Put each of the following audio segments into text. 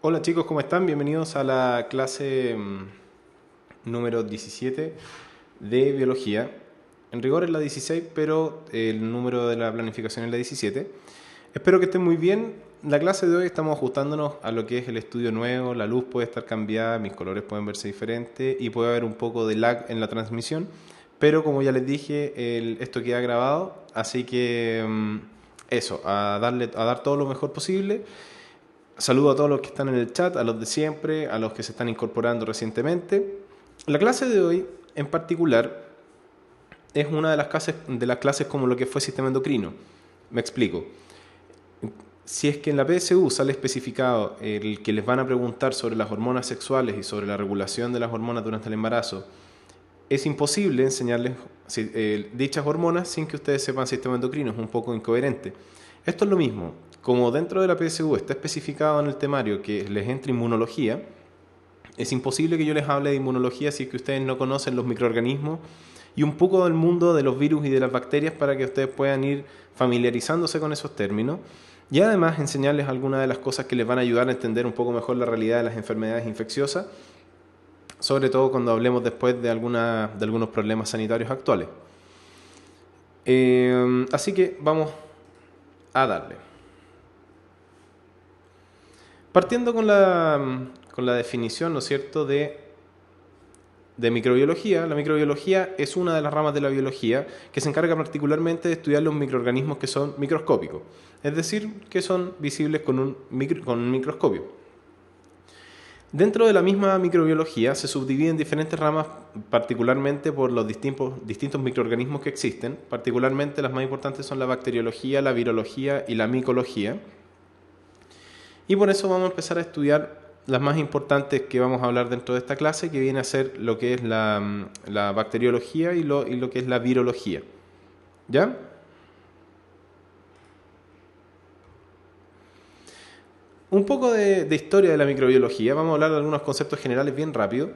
Hola chicos, ¿cómo están? Bienvenidos a la clase número 17 de biología. En rigor es la 16, pero el número de la planificación es la 17. Espero que estén muy bien. La clase de hoy estamos ajustándonos a lo que es el estudio nuevo. La luz puede estar cambiada, mis colores pueden verse diferentes y puede haber un poco de lag en la transmisión. Pero como ya les dije, esto queda grabado, así que eso, a dar todo lo mejor posible. Saludo a todos los que están en el chat, a los de siempre, a los que se están incorporando recientemente. La clase de hoy, en particular, es una de las clases como lo que fue sistema endocrino. Me explico. Si es que en la PSU sale especificado el que les van a preguntar sobre las hormonas sexuales y sobre la regulación de las hormonas durante el embarazo, es imposible enseñarles dichas hormonas sin que ustedes sepan sistema endocrino, es un poco incoherente. Esto es lo mismo, como dentro de la PSU está especificado en el temario que les entre inmunología, es imposible que yo les hable de inmunología si es que ustedes no conocen los microorganismos y un poco del mundo de los virus y de las bacterias para que ustedes puedan ir familiarizándose con esos términos y además enseñarles algunas de las cosas que les van a ayudar a entender un poco mejor la realidad de las enfermedades infecciosas, sobre todo cuando hablemos después de algunos problemas sanitarios actuales. Así que vamos a darle. Partiendo con la definición, ¿no es cierto?, de microbiología. La microbiología es una de las ramas de la biología que se encarga particularmente de estudiar los microorganismos que son microscópicos, es decir, que son visibles con un microscopio. Dentro de la misma microbiología se subdivide en diferentes ramas, particularmente por los distintos microorganismos que existen. Particularmente las más importantes son la bacteriología, la virología y la micología. Y por eso vamos a empezar a estudiar las más importantes que vamos a hablar dentro de esta clase, que viene a ser lo que es la bacteriología y lo que es la virología. ¿Ya? Un poco de historia de la microbiología. Vamos a hablar de algunos conceptos generales bien rápido.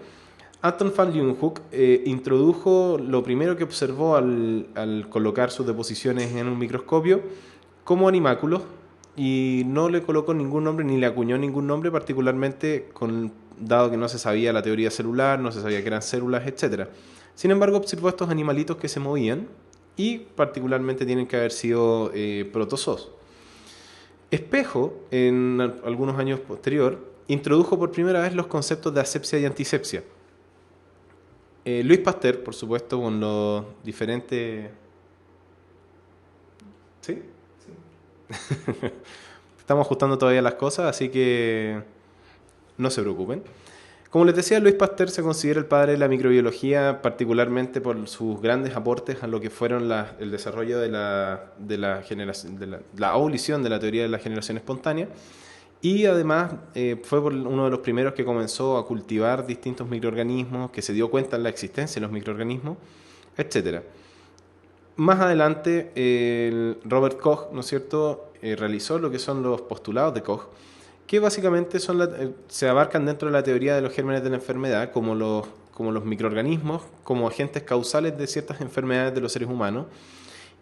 Anton van Leeuwenhoek introdujo lo primero que observó al colocar sus deposiciones en un microscopio como animáculos y no le colocó ningún nombre ni le acuñó ningún nombre, particularmente dado que no se sabía la teoría celular, no se sabía que eran células, etc. Sin embargo, observó estos animalitos que se movían y particularmente tienen que haber sido protozoos. Espejo, en algunos años posterior, introdujo por primera vez los conceptos de asepsia y antisepsia. Louis Pasteur, por supuesto, con los diferentes... ¿Sí? Estamos ajustando todavía las cosas, así que no se preocupen. Como les decía, Louis Pasteur se considera el padre de la microbiología, particularmente por sus grandes aportes a lo que fueron el desarrollo de la abolición de la teoría de la generación espontánea. Y además fue uno de los primeros que comenzó a cultivar distintos microorganismos, que se dio cuenta de la existencia de los microorganismos, etc. Más adelante, Robert Koch, ¿no es cierto?, realizó lo que son los postulados de Koch, que básicamente se abarcan dentro de la teoría de los gérmenes de la enfermedad, como los microorganismos, como agentes causales de ciertas enfermedades de los seres humanos.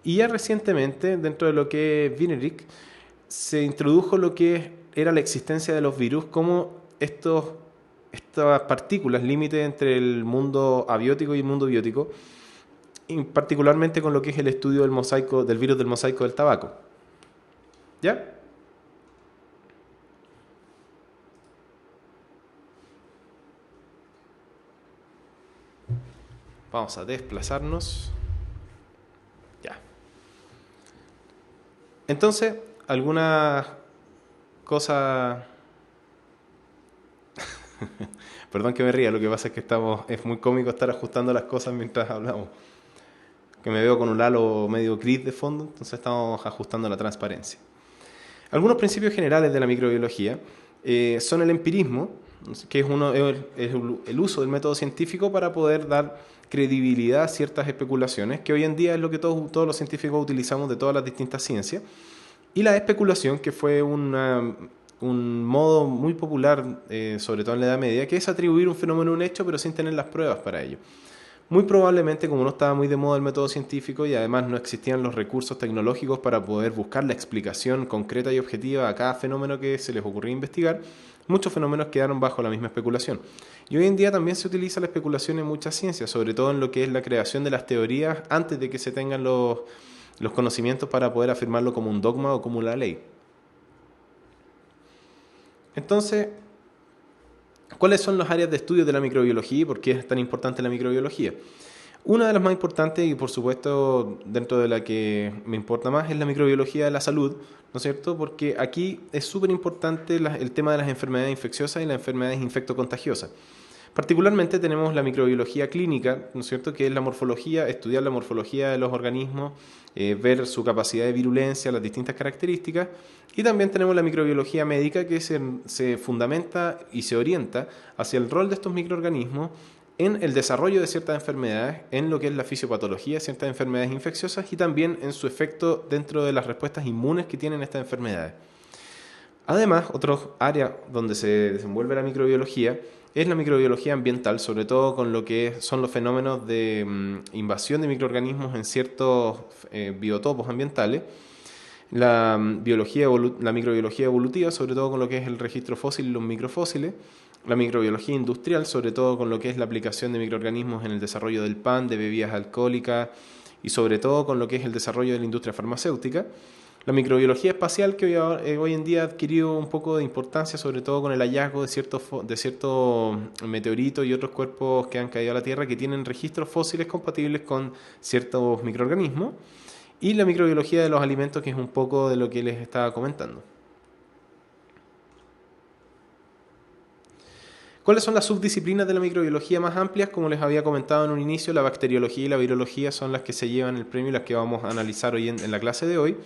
Y ya recientemente, dentro de lo que es Wienerich, se introdujo lo que era la existencia de los virus como estas partículas límite entre el mundo abiótico y el mundo biótico, y particularmente con lo que es el estudio del virus del mosaico del tabaco. ¿Ya? Vamos a desplazarnos. Ya. Entonces, alguna cosa... Perdón que me ría, lo que pasa es que es muy cómico estar ajustando las cosas mientras hablamos. Que me veo con un halo medio gris de fondo, entonces estamos ajustando la transparencia. Algunos principios generales de la microbiología son el empirismo, que es el uso del método científico para poder dar credibilidad a ciertas especulaciones, que hoy en día es lo que todos los científicos utilizamos de todas las distintas ciencias, y la especulación, que fue un modo muy popular, sobre todo en la Edad Media, que es atribuir un fenómeno a un hecho, pero sin tener las pruebas para ello. Muy probablemente, como no estaba muy de moda el método científico y además no existían los recursos tecnológicos para poder buscar la explicación concreta y objetiva a cada fenómeno que se les ocurría investigar, Muchos fenómenos quedaron bajo la misma especulación. Y hoy en día también se utiliza la especulación en muchas ciencias, sobre todo en lo que es la creación de las teorías antes de que se tengan los conocimientos para poder afirmarlo como un dogma o como una ley. Entonces, ¿cuáles son las áreas de estudio de la microbiología y por qué es tan importante la microbiología? Una de las más importantes y por supuesto dentro de la que me importa más es la microbiología de la salud, ¿no es cierto? Porque aquí es súper importante el tema de las enfermedades infecciosas y las enfermedades infectocontagiosas. Particularmente tenemos la microbiología clínica, ¿no es cierto?, que es la morfología, estudiar la morfología de los organismos, ver su capacidad de virulencia, las distintas características. Y también tenemos la microbiología médica, que se fundamenta y se orienta hacia el rol de estos microorganismos en el desarrollo de ciertas enfermedades, en lo que es la fisiopatología de ciertas enfermedades infecciosas y también en su efecto dentro de las respuestas inmunes que tienen estas enfermedades. Además, otra área donde se desenvuelve la microbiología es la microbiología ambiental, sobre todo con lo que son los fenómenos de invasión de microorganismos en ciertos biotopos ambientales. La microbiología evolutiva, sobre todo con lo que es el registro fósil y los microfósiles. La microbiología industrial, sobre todo con lo que es la aplicación de microorganismos en el desarrollo del pan, de bebidas alcohólicas y sobre todo con lo que es el desarrollo de la industria farmacéutica. La microbiología espacial, que hoy en día ha adquirido un poco de importancia, sobre todo con el hallazgo de ciertos meteoritos y otros cuerpos que han caído a la Tierra que tienen registros fósiles compatibles con ciertos microorganismos. Y la microbiología de los alimentos, que es un poco de lo que les estaba comentando. ¿Cuáles son las subdisciplinas de la microbiología más amplias? Como les había comentado en un inicio, la bacteriología y la virología son las que se llevan el premio y las que vamos a analizar hoy en la clase de hoy.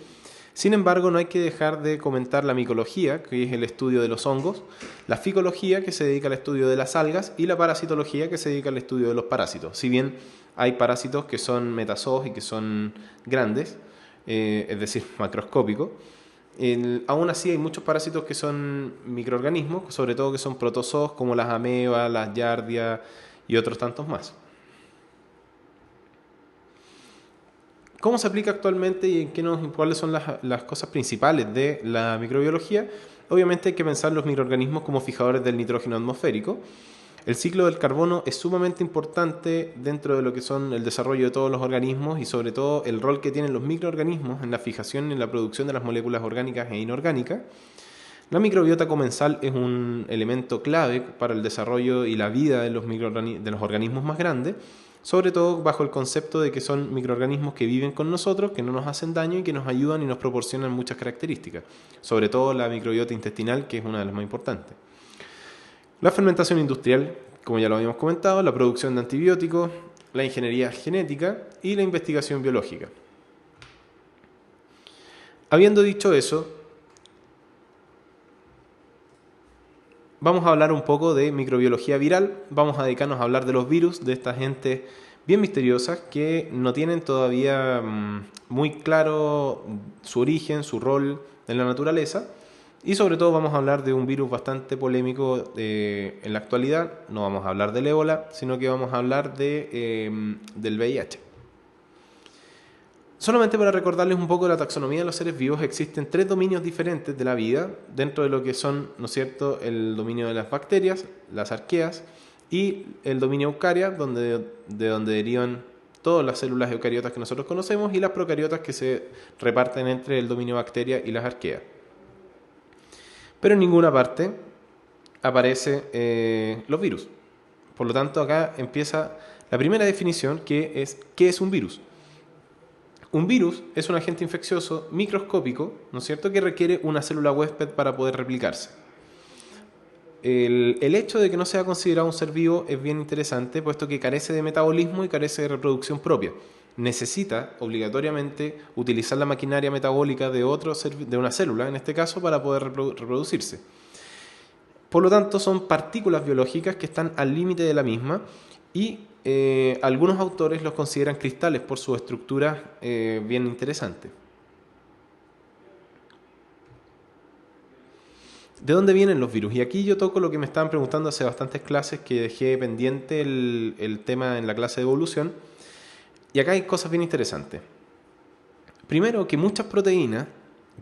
Sin embargo, no hay que dejar de comentar la micología, que es el estudio de los hongos, la ficología, que se dedica al estudio de las algas, y la parasitología, que se dedica al estudio de los parásitos. Si bien hay parásitos que son metazoos y que son grandes, es decir, macroscópicos, aún así hay muchos parásitos que son microorganismos, sobre todo que son protozoos como las amebas, las giardias y otros tantos más. ¿Cómo se aplica actualmente y cuáles son las cosas principales de la microbiología? Obviamente hay que pensar los microorganismos como fijadores del nitrógeno atmosférico. El ciclo del carbono es sumamente importante dentro de lo que son el desarrollo de todos los organismos y sobre todo el rol que tienen los microorganismos en la fijación y en la producción de las moléculas orgánicas e inorgánicas. La microbiota comensal es un elemento clave para el desarrollo y la vida de los organismos más grandes, sobre todo bajo el concepto de que son microorganismos que viven con nosotros, que no nos hacen daño y que nos ayudan y nos proporcionan muchas características, sobre todo la microbiota intestinal, que es una de las más importantes. La fermentación industrial, como ya lo habíamos comentado, la producción de antibióticos, la ingeniería genética y la investigación biológica. Habiendo dicho eso, vamos a hablar un poco de microbiología viral, vamos a dedicarnos a hablar de los virus, de esta gente bien misteriosa que no tienen todavía muy claro su origen, su rol en la naturaleza. Y sobre todo vamos a hablar de un virus bastante polémico en la actualidad. No vamos a hablar del ébola, sino que vamos a hablar del VIH. Solamente para recordarles un poco de la taxonomía de los seres vivos, existen 3 dominios diferentes de la vida, dentro de lo que son, ¿no es cierto?, el dominio de las bacterias, las arqueas, y el dominio eucaria, de donde derivan todas las células eucariotas que nosotros conocemos, y las procariotas que se reparten entre el dominio bacteria y las arqueas. Pero en ninguna parte aparecen los virus. Por lo tanto, acá empieza la primera definición, que es ¿qué es un virus? Un virus es un agente infeccioso microscópico, ¿no es cierto?, que requiere una célula huésped para poder replicarse. El hecho de que no sea considerado un ser vivo es bien interesante, puesto que carece de metabolismo y carece de reproducción propia. Necesita obligatoriamente utilizar la maquinaria metabólica de una célula, en este caso, para poder reproducirse. Por lo tanto, son partículas biológicas que están al límite de la misma y algunos autores los consideran cristales por su estructura bien interesante. ¿De dónde vienen los virus? Y aquí yo toco lo que me estaban preguntando hace bastantes clases, que dejé pendiente el tema en la clase de evolución. Y acá hay cosas bien interesantes. Primero, que muchas proteínas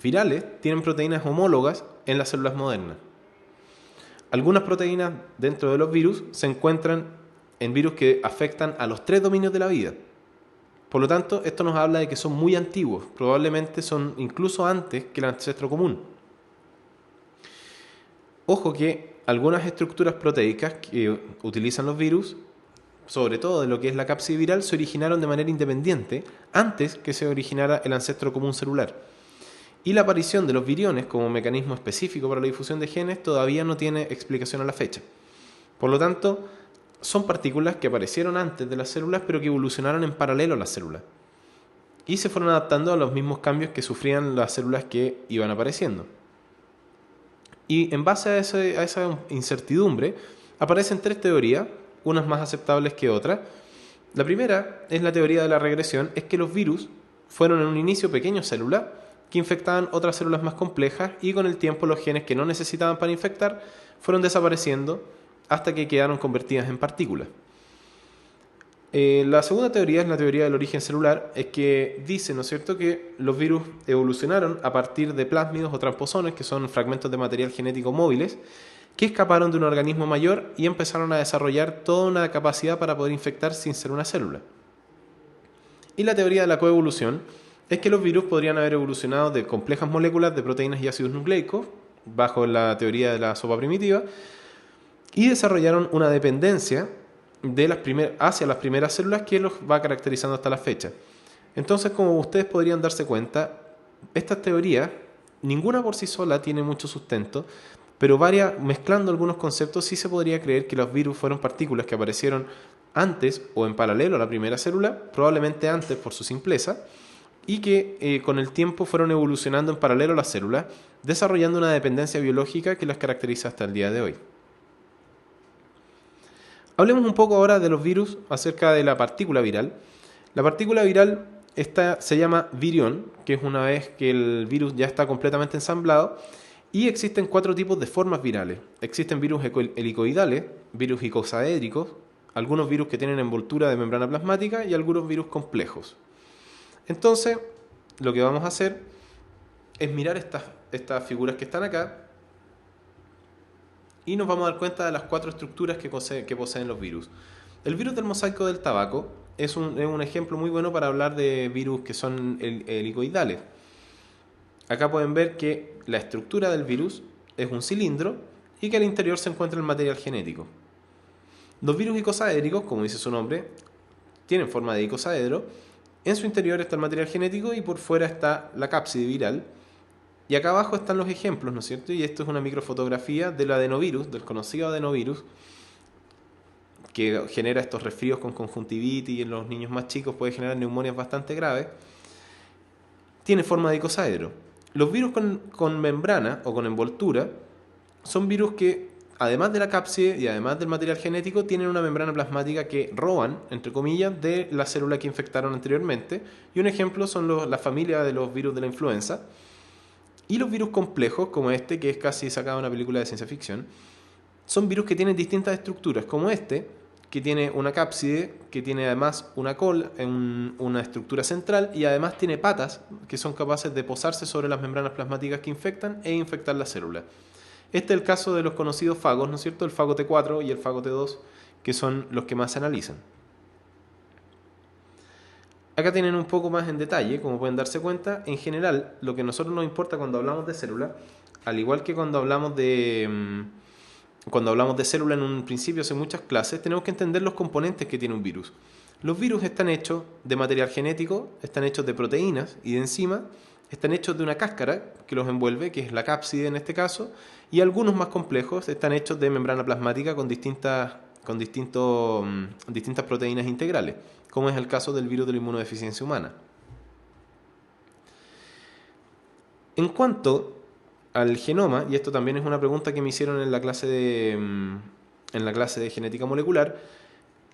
virales tienen proteínas homólogas en las células modernas. Algunas proteínas dentro de los virus se encuentran en virus que afectan a los 3 dominios de la vida. Por lo tanto, esto nos habla de que son muy antiguos, probablemente son incluso antes que el ancestro común. Ojo que algunas estructuras proteicas que utilizan los virus, sobre todo de lo que es la cápside viral, se originaron de manera independiente antes que se originara el ancestro común celular. Y la aparición de los viriones como mecanismo específico para la difusión de genes todavía no tiene explicación a la fecha. Por lo tanto, son partículas que aparecieron antes de las células, pero que evolucionaron en paralelo a las células. Y se fueron adaptando a los mismos cambios que sufrían las células que iban apareciendo. Y en base a esa incertidumbre, aparecen 3 teorías, unas más aceptables que otras. La primera es la teoría de la regresión, es que los virus fueron en un inicio pequeñas células que infectaban otras células más complejas y con el tiempo los genes que no necesitaban para infectar fueron desapareciendo hasta que quedaron convertidas en partículas. La segunda teoría es la teoría del origen celular, es que dice, ¿no es cierto?, que los virus evolucionaron a partir de plásmidos o transposones, que son fragmentos de material genético móviles, que escaparon de un organismo mayor y empezaron a desarrollar toda una capacidad para poder infectar sin ser una célula. Y la teoría de la coevolución es que los virus podrían haber evolucionado de complejas moléculas de proteínas y ácidos nucleicos, bajo la teoría de la sopa primitiva, y desarrollaron una dependencia hacia las primeras células que los va caracterizando hasta la fecha. Entonces, como ustedes podrían darse cuenta, estas teorías, ninguna por sí sola tiene mucho sustento, pero mezclando algunos conceptos, sí se podría creer que los virus fueron partículas que aparecieron antes o en paralelo a la primera célula, probablemente antes por su simpleza, y que con el tiempo fueron evolucionando en paralelo a las células, desarrollando una dependencia biológica que las caracteriza hasta el día de hoy. Hablemos un poco ahora de los virus acerca de la partícula viral. La partícula viral se llama virión, que es una vez que el virus ya está completamente ensamblado, y existen 4 tipos de formas virales. Existen virus helicoidales, virus icosaédricos, algunos virus que tienen envoltura de membrana plasmática y algunos virus complejos. Entonces, lo que vamos a hacer es mirar estas figuras que están acá y nos vamos a dar cuenta de las 4 estructuras que poseen los virus. El virus del mosaico del tabaco es un ejemplo muy bueno para hablar de virus que son helicoidales. Acá pueden ver que la estructura del virus es un cilindro y que al interior se encuentra el material genético. Los virus icosaédricos, como dice su nombre, tienen forma de icosaedro. En su interior está el material genético y por fuera está la cápside viral. Y acá abajo están los ejemplos, ¿no es cierto? Y esto es una microfotografía del adenovirus, del conocido adenovirus, que genera estos resfríos con conjuntivitis y en los niños más chicos puede generar neumonias bastante graves. Tiene forma de icosaedro. Los virus con membrana o con envoltura son virus que, además de la cápside y además del material genético, tienen una membrana plasmática que roban, entre comillas, de la célula que infectaron anteriormente. Y un ejemplo son la familia de los virus de la influenza. Y los virus complejos, como este, que es casi sacado de una película de ciencia ficción, son virus que tienen distintas estructuras, como este, que tiene una cápside, que tiene además una cola, una estructura central, y además tiene patas que son capaces de posarse sobre las membranas plasmáticas que infectan e infectar la célula. Este es el caso de los conocidos fagos, ¿no es cierto? El fago T4 y el fago T2, que son los que más se analizan. Acá tienen un poco más en detalle, como pueden darse cuenta. En general, lo que a nosotros nos importa cuando hablamos de célula, al igual que cuando hablamos de célula en un principio hace muchas clases, tenemos que entender los componentes que tiene un virus. Los virus están hechos de material genético, están hechos de proteínas y de enzimas, están hechos de una cáscara que los envuelve, que es la cápside en este caso, y algunos más complejos están hechos de membrana plasmática con distintas proteínas integrales, como es el caso del virus de la inmunodeficiencia humana. En cuanto al genoma, y esto también es una pregunta que me hicieron en la clase de genética molecular,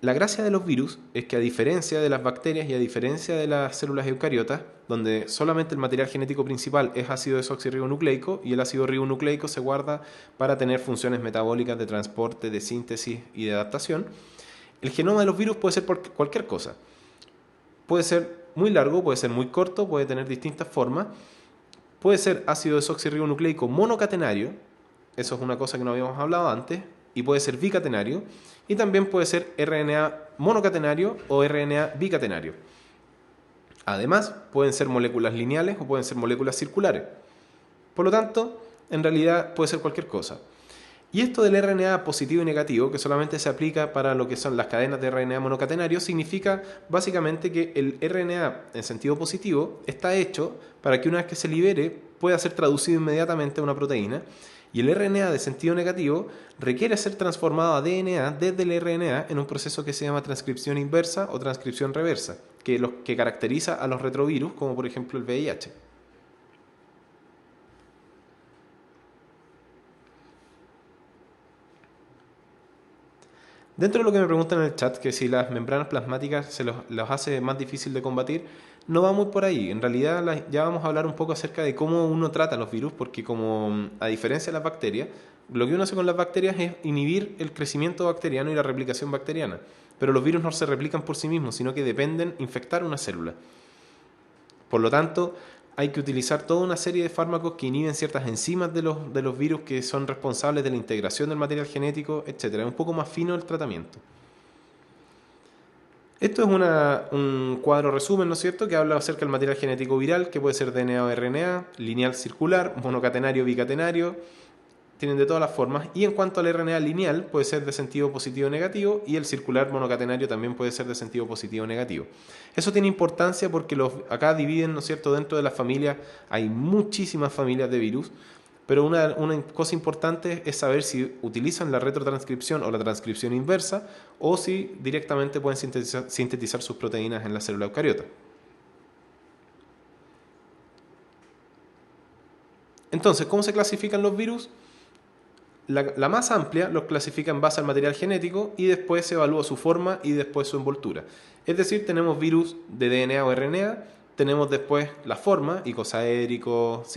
la gracia de los virus es que, a diferencia de las bacterias y a diferencia de las células eucariotas, donde solamente el material genético principal es ácido desoxirribonucleico y el ácido ribonucleico se guarda para tener funciones metabólicas de transporte, de síntesis y de adaptación, el genoma de los virus puede ser cualquier cosa. Puede ser muy largo, puede ser muy corto, puede tener distintas formas. Puede ser ácido desoxirribonucleico monocatenario, eso es una cosa que no habíamos hablado antes, y puede ser bicatenario, y también puede ser RNA monocatenario o RNA bicatenario. Además, pueden ser moléculas lineales o pueden ser moléculas circulares. Por lo tanto, en realidad puede ser cualquier cosa. Y esto del RNA positivo y negativo, que solamente se aplica para lo que son las cadenas de RNA monocatenario, significa básicamente que el RNA en sentido positivo está hecho para que una vez que se libere pueda ser traducido inmediatamente a una proteína, y el RNA de sentido negativo requiere ser transformado a DNA desde el RNA en un proceso que se llama transcripción inversa o transcripción reversa, que caracteriza a los retrovirus, como por ejemplo el VIH. Dentro de lo que me preguntan en el chat, que si las membranas plasmáticas los hace más difícil de combatir, no va muy por ahí. En realidad ya vamos a hablar un poco acerca de cómo uno trata los virus, porque como a diferencia de las bacterias, lo que uno hace con las bacterias es inhibir el crecimiento bacteriano y la replicación bacteriana. Pero los virus no se replican por sí mismos, sino que dependen infectar una célula. Por lo tanto, hay que utilizar toda una serie de fármacos que inhiben ciertas enzimas de los virus que son responsables de la integración del material genético, etc. Es un poco más fino el tratamiento. Esto es un cuadro resumen, ¿no es cierto?, que habla acerca del material genético viral, que puede ser DNA o RNA, lineal circular, monocatenario, bicatenario, tienen de todas las formas. Y en cuanto al RNA lineal, puede ser de sentido positivo o negativo, y el circular monocatenario también puede ser de sentido positivo o negativo. Eso tiene importancia porque acá dividen, ¿no es cierto?, dentro de las familias hay muchísimas familias de virus, pero una cosa importante es saber si utilizan la retrotranscripción o la transcripción inversa, o si directamente pueden sintetizar sus proteínas en la célula eucariota. Entonces, ¿cómo se clasifican los virus? La más amplia los clasifica en base al material genético y después se evalúa su forma y después su envoltura. Es decir, tenemos virus de DNA o RNA, tenemos después la forma, icosaéricos,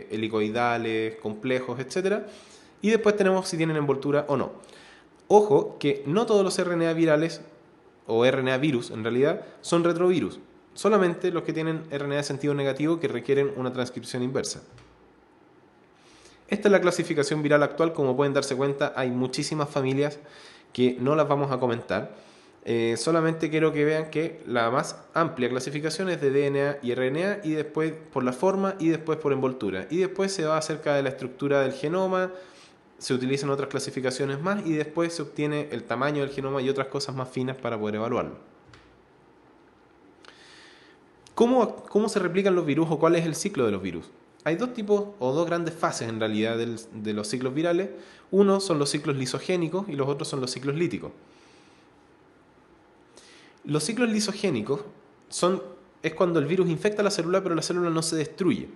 helicoidales, complejos, etc. Y después tenemos si tienen envoltura o no. Ojo que no todos los RNA virales, o RNA virus en realidad, son retrovirus. Solamente los que tienen RNA de sentido negativo que requieren una transcripción inversa. Esta es la clasificación viral actual. Como pueden darse cuenta, hay muchísimas familias que no las vamos a comentar. Solamente quiero que vean que la más amplia clasificación es de DNA y RNA, y después por la forma y después por envoltura. Y después se va acerca de la estructura del genoma, se utilizan otras clasificaciones más y después se obtiene el tamaño del genoma y otras cosas más finas para poder evaluarlo. ¿Cómo se replican los virus o cuál es el ciclo de los virus? Hay dos tipos o dos grandes fases en realidad de los ciclos virales. Uno son los ciclos lisogénicos y los otros son los ciclos líticos. Los ciclos lisogénicos es cuando el virus infecta la célula, pero la célula no se destruye,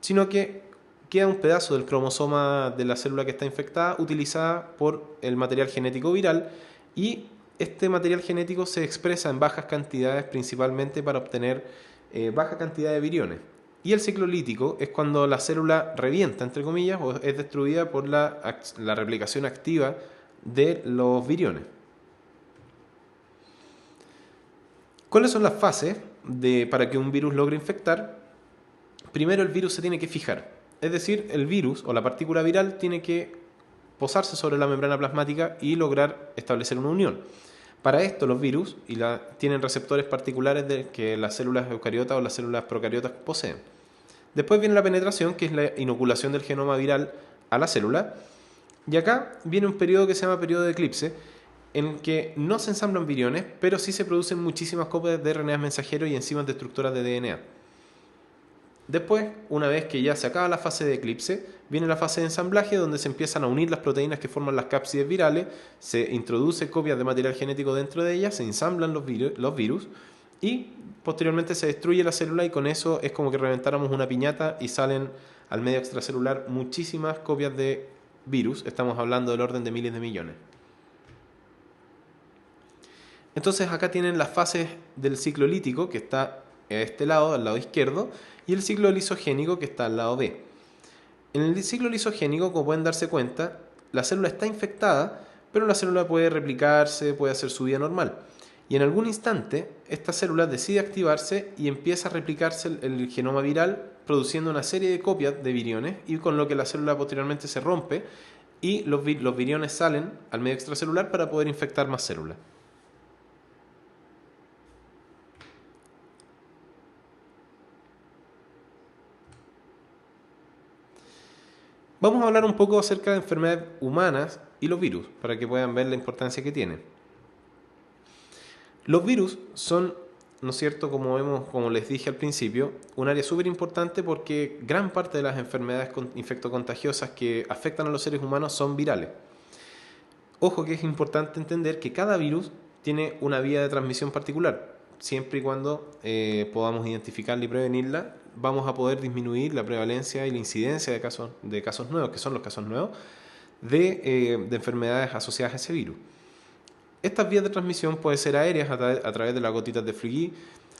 sino que queda un pedazo del cromosoma de la célula que está infectada utilizada por el material genético viral, y este material genético se expresa en bajas cantidades principalmente para obtener baja cantidad de viriones. Y el ciclo lítico es cuando la célula revienta, entre comillas, o es destruida por la replicación activa de los viriones. ¿Cuáles son las fases para que un virus logre infectar? Primero, el virus se tiene que fijar. Es decir, el virus o la partícula viral tiene que posarse sobre la membrana plasmática y lograr establecer una unión. Para esto los virus tienen receptores particulares que las células eucariotas o las células procariotas poseen. Después viene la penetración, que es la inoculación del genoma viral a la célula. Y acá viene un periodo que se llama periodo de eclipse, en el que no se ensamblan viriones, pero sí se producen muchísimas copias de RNA mensajeros y enzimas destructoras de DNA. Después, una vez que ya se acaba la fase de eclipse, viene la fase de ensamblaje, donde se empiezan a unir las proteínas que forman las cápsides virales, se introduce copias de material genético dentro de ellas, se ensamblan los virus y posteriormente se destruye la célula, y con eso es como que reventáramos una piñata y salen al medio extracelular muchísimas copias de virus. Estamos hablando del orden de miles de millones. Entonces acá tienen las fases del ciclo lítico, que está a este lado, al lado izquierdo, y el ciclo lisogénico, que está al lado B. En el ciclo lisogénico, como pueden darse cuenta, la célula está infectada, pero la célula puede replicarse, puede hacer su vida normal. Y en algún instante, esta célula decide activarse y empieza a replicarse el genoma viral produciendo una serie de copias de viriones y con lo que la célula posteriormente se rompe y los viriones salen al medio extracelular para poder infectar más células. Vamos a hablar un poco acerca de enfermedades humanas y los virus, para que puedan ver la importancia que tienen. Los virus son, ¿no es cierto?, como les dije al principio, un área súper importante porque gran parte de las enfermedades infectocontagiosas que afectan a los seres humanos son virales. Ojo que es importante entender que cada virus tiene una vía de transmisión particular. Siempre y cuando podamos identificarla y prevenirla, vamos a poder disminuir la prevalencia y la incidencia de casos nuevos, que son los casos nuevos, de enfermedades asociadas a ese virus. Estas vías de transmisión pueden ser aéreas a través de las gotitas de fluid,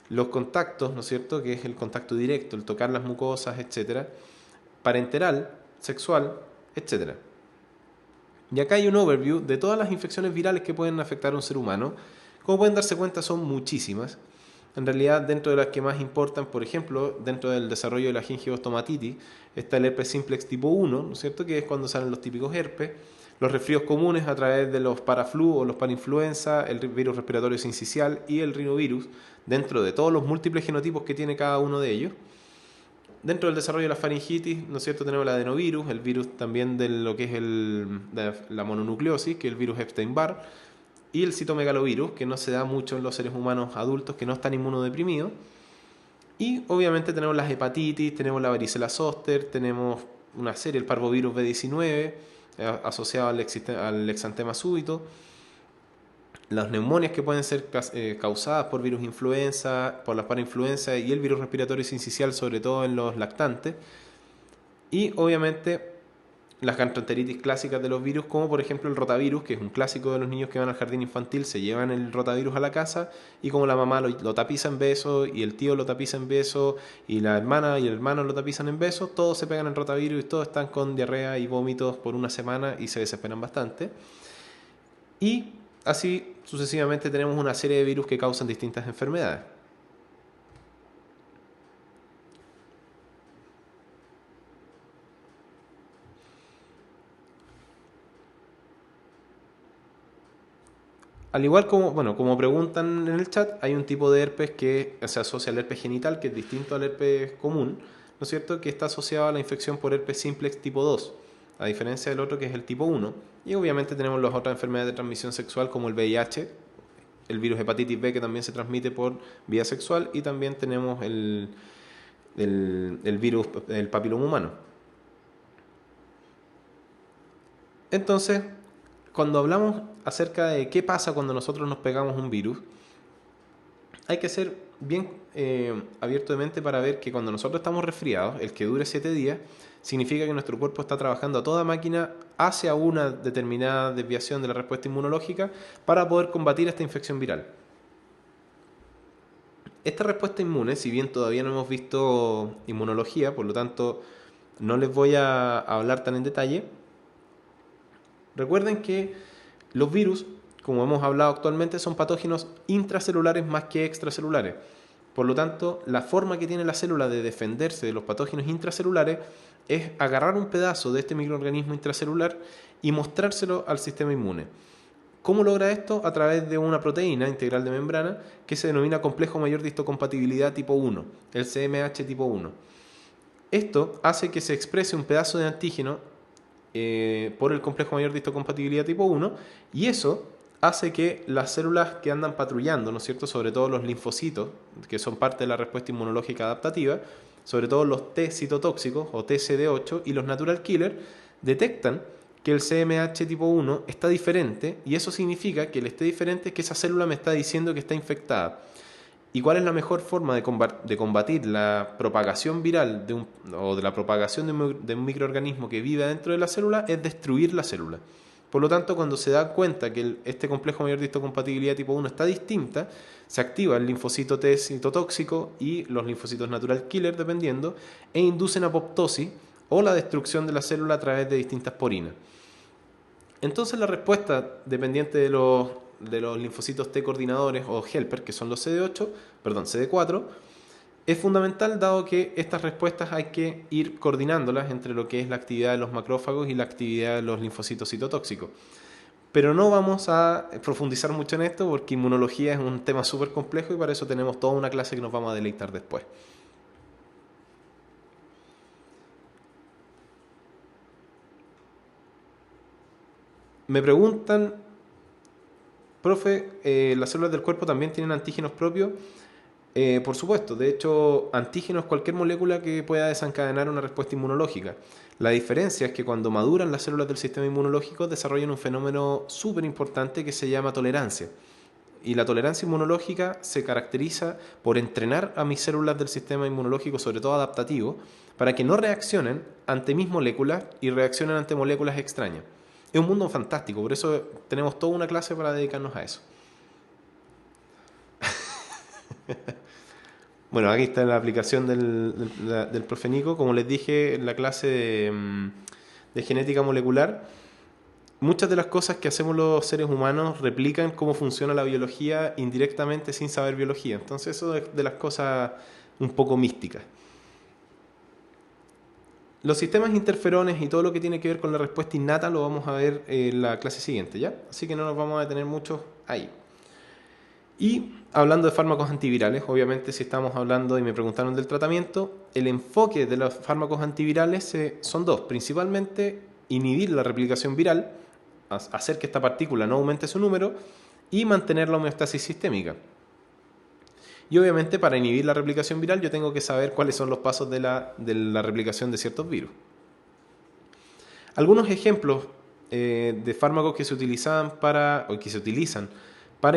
los contactos, ¿no es cierto?, que es el contacto directo, el tocar las mucosas, etc., parenteral, sexual, etc. Y acá hay un overview de todas las infecciones virales que pueden afectar a un ser humano. Como pueden darse cuenta, son muchísimas. En realidad, dentro de las que más importan, por ejemplo, dentro del desarrollo de la gingivostomatitis, está el herpes simplex tipo 1, ¿no es cierto?, que es cuando salen los típicos herpes, los resfríos comunes a través de los paraflu o los parainfluenza, el virus respiratorio sincicial y el rinovirus, dentro de todos los múltiples genotipos que tiene cada uno de ellos. Dentro del desarrollo de la faringitis, ¿no es cierto?, tenemos el adenovirus, el virus también de lo que es la mononucleosis, que es el virus Epstein-Barr, y el citomegalovirus, que no se da mucho en los seres humanos adultos que no están inmunodeprimidos. Y obviamente tenemos las hepatitis, tenemos la varicela zoster, tenemos una serie, el parvovirus B19, asociado al exantema súbito, las neumonias que pueden ser causadas por virus influenza, por las parainfluenza y el virus respiratorio sincicial, sobre todo en los lactantes, y obviamente las gastroenteritis clásicas de los virus, como por ejemplo el rotavirus, que es un clásico de los niños que van al jardín infantil, se llevan el rotavirus a la casa y como la mamá lo tapiza en besos y el tío lo tapiza en besos y la hermana y el hermano lo tapizan en besos, todos se pegan el rotavirus y todos están con diarrea y vómitos por una semana y se desesperan bastante. Y así sucesivamente tenemos una serie de virus que causan distintas enfermedades. Al igual como preguntan en el chat, hay un tipo de herpes que se asocia al herpes genital, que es distinto al herpes común, ¿no es cierto?, que está asociado a la infección por herpes simplex tipo 2, a diferencia del otro que es el tipo 1. Y obviamente tenemos las otras enfermedades de transmisión sexual como el VIH, el virus hepatitis B que también se transmite por vía sexual y también tenemos el virus, el papiloma humano. Entonces, cuando hablamos acerca de qué pasa cuando nosotros nos pegamos un virus, hay que ser bien abierto de mente para ver que cuando nosotros estamos resfriados, el que dure 7 días, significa que nuestro cuerpo está trabajando a toda máquina hacia una determinada desviación de la respuesta inmunológica para poder combatir esta infección viral. Esta respuesta inmune, si bien todavía no hemos visto inmunología, por lo tanto no les voy a hablar tan en detalle, recuerden que los virus, como hemos hablado actualmente, son patógenos intracelulares más que extracelulares. Por lo tanto, la forma que tiene la célula de defenderse de los patógenos intracelulares es agarrar un pedazo de este microorganismo intracelular y mostrárselo al sistema inmune. ¿Cómo logra esto? A través de una proteína integral de membrana que se denomina complejo mayor de histocompatibilidad tipo 1, el CMH tipo 1. Esto hace que se exprese un pedazo de antígeno por el complejo mayor de histocompatibilidad tipo 1 y eso hace que las células que andan patrullando, ¿no es cierto?, sobre todo los linfocitos, que son parte de la respuesta inmunológica adaptativa, sobre todo los T citotóxicos o TCD8 y los natural killer, detectan que el CMH tipo 1 está diferente y eso significa que el esté diferente es que esa célula me está diciendo que está infectada. ¿Y cuál es la mejor forma de combatir la propagación viral o de la propagación de un microorganismo que vive dentro de la célula? Es destruir la célula. Por lo tanto, cuando se da cuenta que este complejo mayor de histocompatibilidad tipo 1 está distinta, se activa el linfocito T citotóxico y los linfocitos natural killer, dependiendo, e inducen apoptosis o la destrucción de la célula a través de distintas porinas. Entonces la respuesta, dependiente de los linfocitos T coordinadores o helper, que son los CD4, Es fundamental dado que estas respuestas hay que ir coordinándolas entre lo que es la actividad de los macrófagos y la actividad de los linfocitos citotóxicos. Pero no vamos a profundizar mucho en esto porque inmunología es un tema súper complejo y para eso tenemos toda una clase que nos vamos a deleitar después. Me preguntan, profe, ¿las células del cuerpo también tienen antígenos propios? Por supuesto, de hecho, antígeno es cualquier molécula que pueda desencadenar una respuesta inmunológica. La diferencia es que cuando maduran las células del sistema inmunológico desarrollan un fenómeno súper importante que se llama tolerancia. Y la tolerancia inmunológica se caracteriza por entrenar a mis células del sistema inmunológico, sobre todo adaptativo, para que no reaccionen ante mis moléculas y reaccionen ante moléculas extrañas. Es un mundo fantástico, por eso tenemos toda una clase para dedicarnos a eso. Bueno, aquí está la aplicación del profe Nico. Como les dije en la clase de genética molecular, muchas de las cosas que hacemos los seres humanos replican cómo funciona la biología indirectamente sin saber biología. Entonces eso es de las cosas un poco místicas. Los sistemas interferones y todo lo que tiene que ver con la respuesta innata lo vamos a ver en la clase siguiente, ¿ya? Así que no nos vamos a detener mucho ahí. Y hablando de fármacos antivirales, obviamente si estamos hablando y me preguntaron del tratamiento, el enfoque de los fármacos antivirales son dos. Principalmente inhibir la replicación viral, hacer que esta partícula no aumente su número y mantener la homeostasis sistémica. Y obviamente para inhibir la replicación viral yo tengo que saber cuáles son los pasos de la replicación de ciertos virus. Algunos ejemplos de fármacos que se utilizan para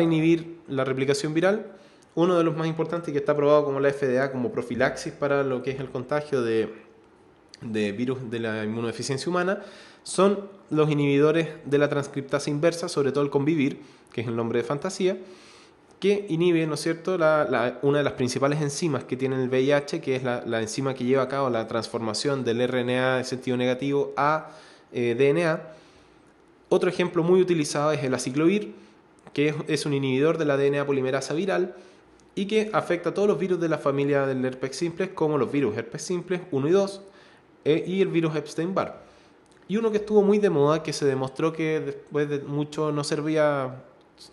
inhibir la replicación viral. Uno de los más importantes que está aprobado como la FDA como profilaxis para lo que es el contagio de virus de la inmunodeficiencia humana son los inhibidores de la transcriptasa inversa, sobre todo el Convivir, que es el nombre de fantasía, que inhibe, ¿no es cierto?, una de las principales enzimas que tiene el VIH, que es la enzima que lleva a cabo la transformación del RNA de sentido negativo a DNA. Otro ejemplo muy utilizado es el aciclovir, que es un inhibidor de la DNA polimerasa viral y que afecta a todos los virus de la familia del herpes simplex, como los virus herpes simplex 1 y 2 y el virus Epstein-Barr. Y uno que estuvo muy de moda, que se demostró que después de mucho no servía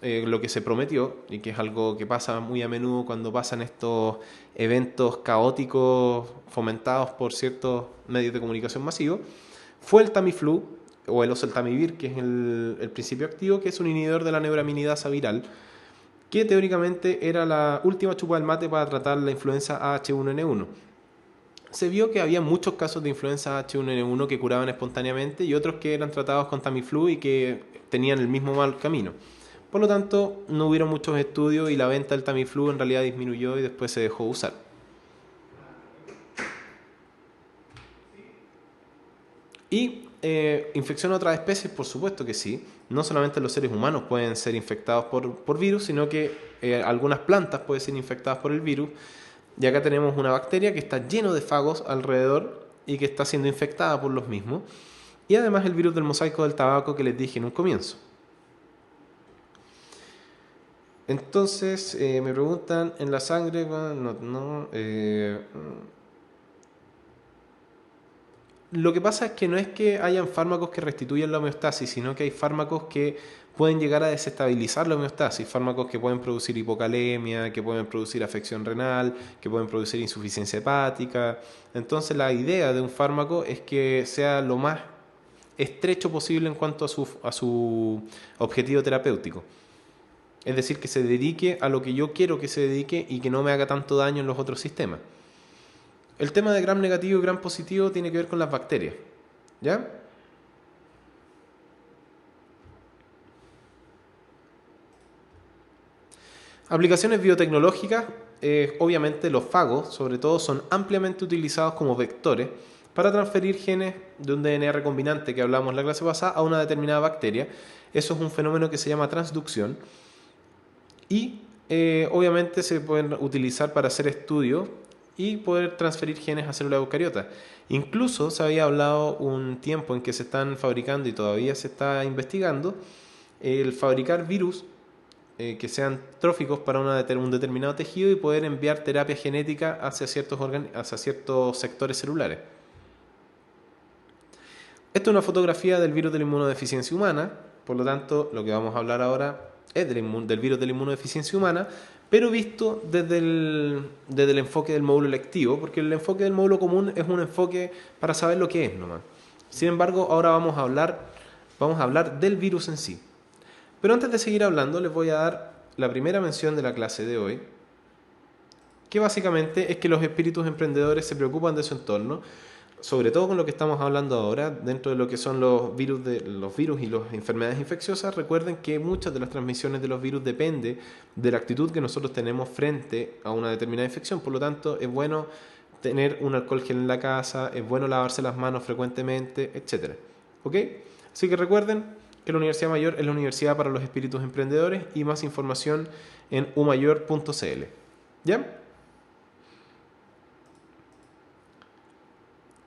lo que se prometió, y que es algo que pasa muy a menudo cuando pasan estos eventos caóticos fomentados por ciertos medios de comunicación masivos, fue el Tamiflu o el oseltamivir, que es el principio activo, que es un inhibidor de la neuraminidasa viral, que teóricamente era la última chupa del mate para tratar la influenza H1N1. Se vio que había muchos casos de influenza H1N1 que curaban espontáneamente y otros que eran tratados con Tamiflu y que tenían el mismo mal camino. Por lo tanto, no hubieron muchos estudios y la venta del Tamiflu en realidad disminuyó y después se dejó de usar. Y infección a otras especies, por supuesto que sí. No solamente los seres humanos pueden ser infectados por virus, sino que algunas plantas pueden ser infectadas por el virus. Y acá tenemos una bacteria que está lleno de fagos alrededor y que está siendo infectada por los mismos. Y además el virus del mosaico del tabaco que les dije en un comienzo. Entonces, me preguntan, ¿en la sangre? Lo que pasa es que no es que hayan fármacos que restituyan la homeostasis, sino que hay fármacos que pueden llegar a desestabilizar la homeostasis, fármacos que pueden producir hipocalemia, que pueden producir afección renal, que pueden producir insuficiencia hepática. Entonces la idea de un fármaco es que sea lo más estrecho posible en cuanto a su objetivo terapéutico. Es decir, que se dedique a lo que yo quiero que se dedique y que no me haga tanto daño en los otros sistemas. El tema de gram negativo y gram positivo tiene que ver con las bacterias, ¿ya? Aplicaciones biotecnológicas, obviamente los fagos, sobre todo, son ampliamente utilizados como vectores para transferir genes de un DNA recombinante que hablamos la clase pasada a una determinada bacteria. Eso es un fenómeno que se llama transducción y obviamente se pueden utilizar para hacer estudios y poder transferir genes a células eucariotas. Incluso se había hablado un tiempo en que se están fabricando y todavía se está investigando el fabricar virus que sean tróficos para un determinado tejido y poder enviar terapia genética hacia ciertos sectores celulares. Esta es una fotografía del virus de la inmunodeficiencia humana, por lo tanto, lo que vamos a hablar ahora es del virus de la inmunodeficiencia humana, pero visto desde el enfoque del módulo electivo, porque el enfoque del módulo común es un enfoque para saber lo que es nomás. Sin embargo, ahora vamos a hablar del virus en sí. Pero antes de seguir hablando, les voy a dar la primera mención de la clase de hoy, que básicamente es que los espíritus emprendedores se preocupan de su entorno, sobre todo con lo que estamos hablando ahora, dentro de lo que son los virus y las enfermedades infecciosas. Recuerden que muchas de las transmisiones de los virus depende de la actitud que nosotros tenemos frente a una determinada infección. Por lo tanto, es bueno tener un alcohol gel en la casa, es bueno lavarse las manos frecuentemente, etc. ¿Ok? Así que recuerden que la Universidad Mayor es la universidad para los espíritus emprendedores, y más información en umayor.cl. ¿Ya?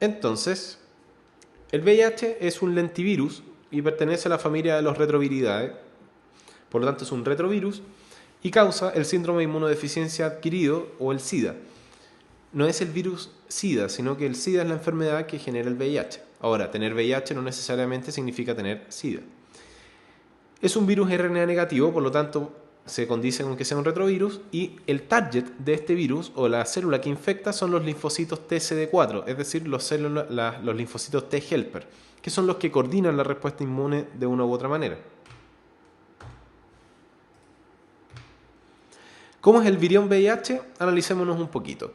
Entonces, el VIH es un lentivirus y pertenece a la familia de los retroviridae. Por lo tanto, es un retrovirus y causa el síndrome de inmunodeficiencia adquirido o el SIDA. No es el virus SIDA, sino que el SIDA es la enfermedad que genera el VIH. Ahora, tener VIH no necesariamente significa tener SIDA. Es un virus RNA negativo, por lo tanto se condice con que sea un retrovirus, y el target de este virus o la célula que infecta son los linfocitos TCD4, es decir, los linfocitos T helper, que son los que coordinan la respuesta inmune de una u otra manera. ¿Cómo es el virión VIH? Analicémonos un poquito.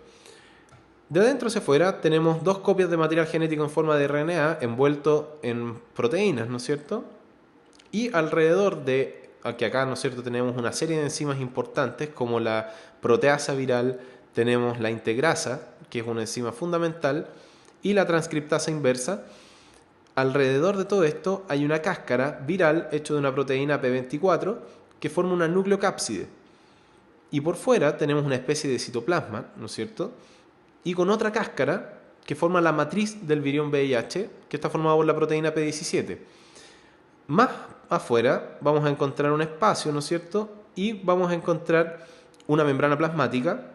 De adentro hacia afuera tenemos dos copias de material genético en forma de RNA envuelto en proteínas, ¿no es cierto? Y alrededor de, aquí acá, ¿no es cierto?, tenemos una serie de enzimas importantes como la proteasa viral, tenemos la integrasa, que es una enzima fundamental, y la transcriptasa inversa. Alrededor de todo esto hay una cáscara viral hecha de una proteína P24 que forma una nucleocápside. Y por fuera tenemos una especie de citoplasma, ¿no es cierto?, y con otra cáscara que forma la matriz del virión VIH, que está formada por la proteína P17. Más afuera vamos a encontrar un espacio, ¿no es cierto?, y vamos a encontrar una membrana plasmática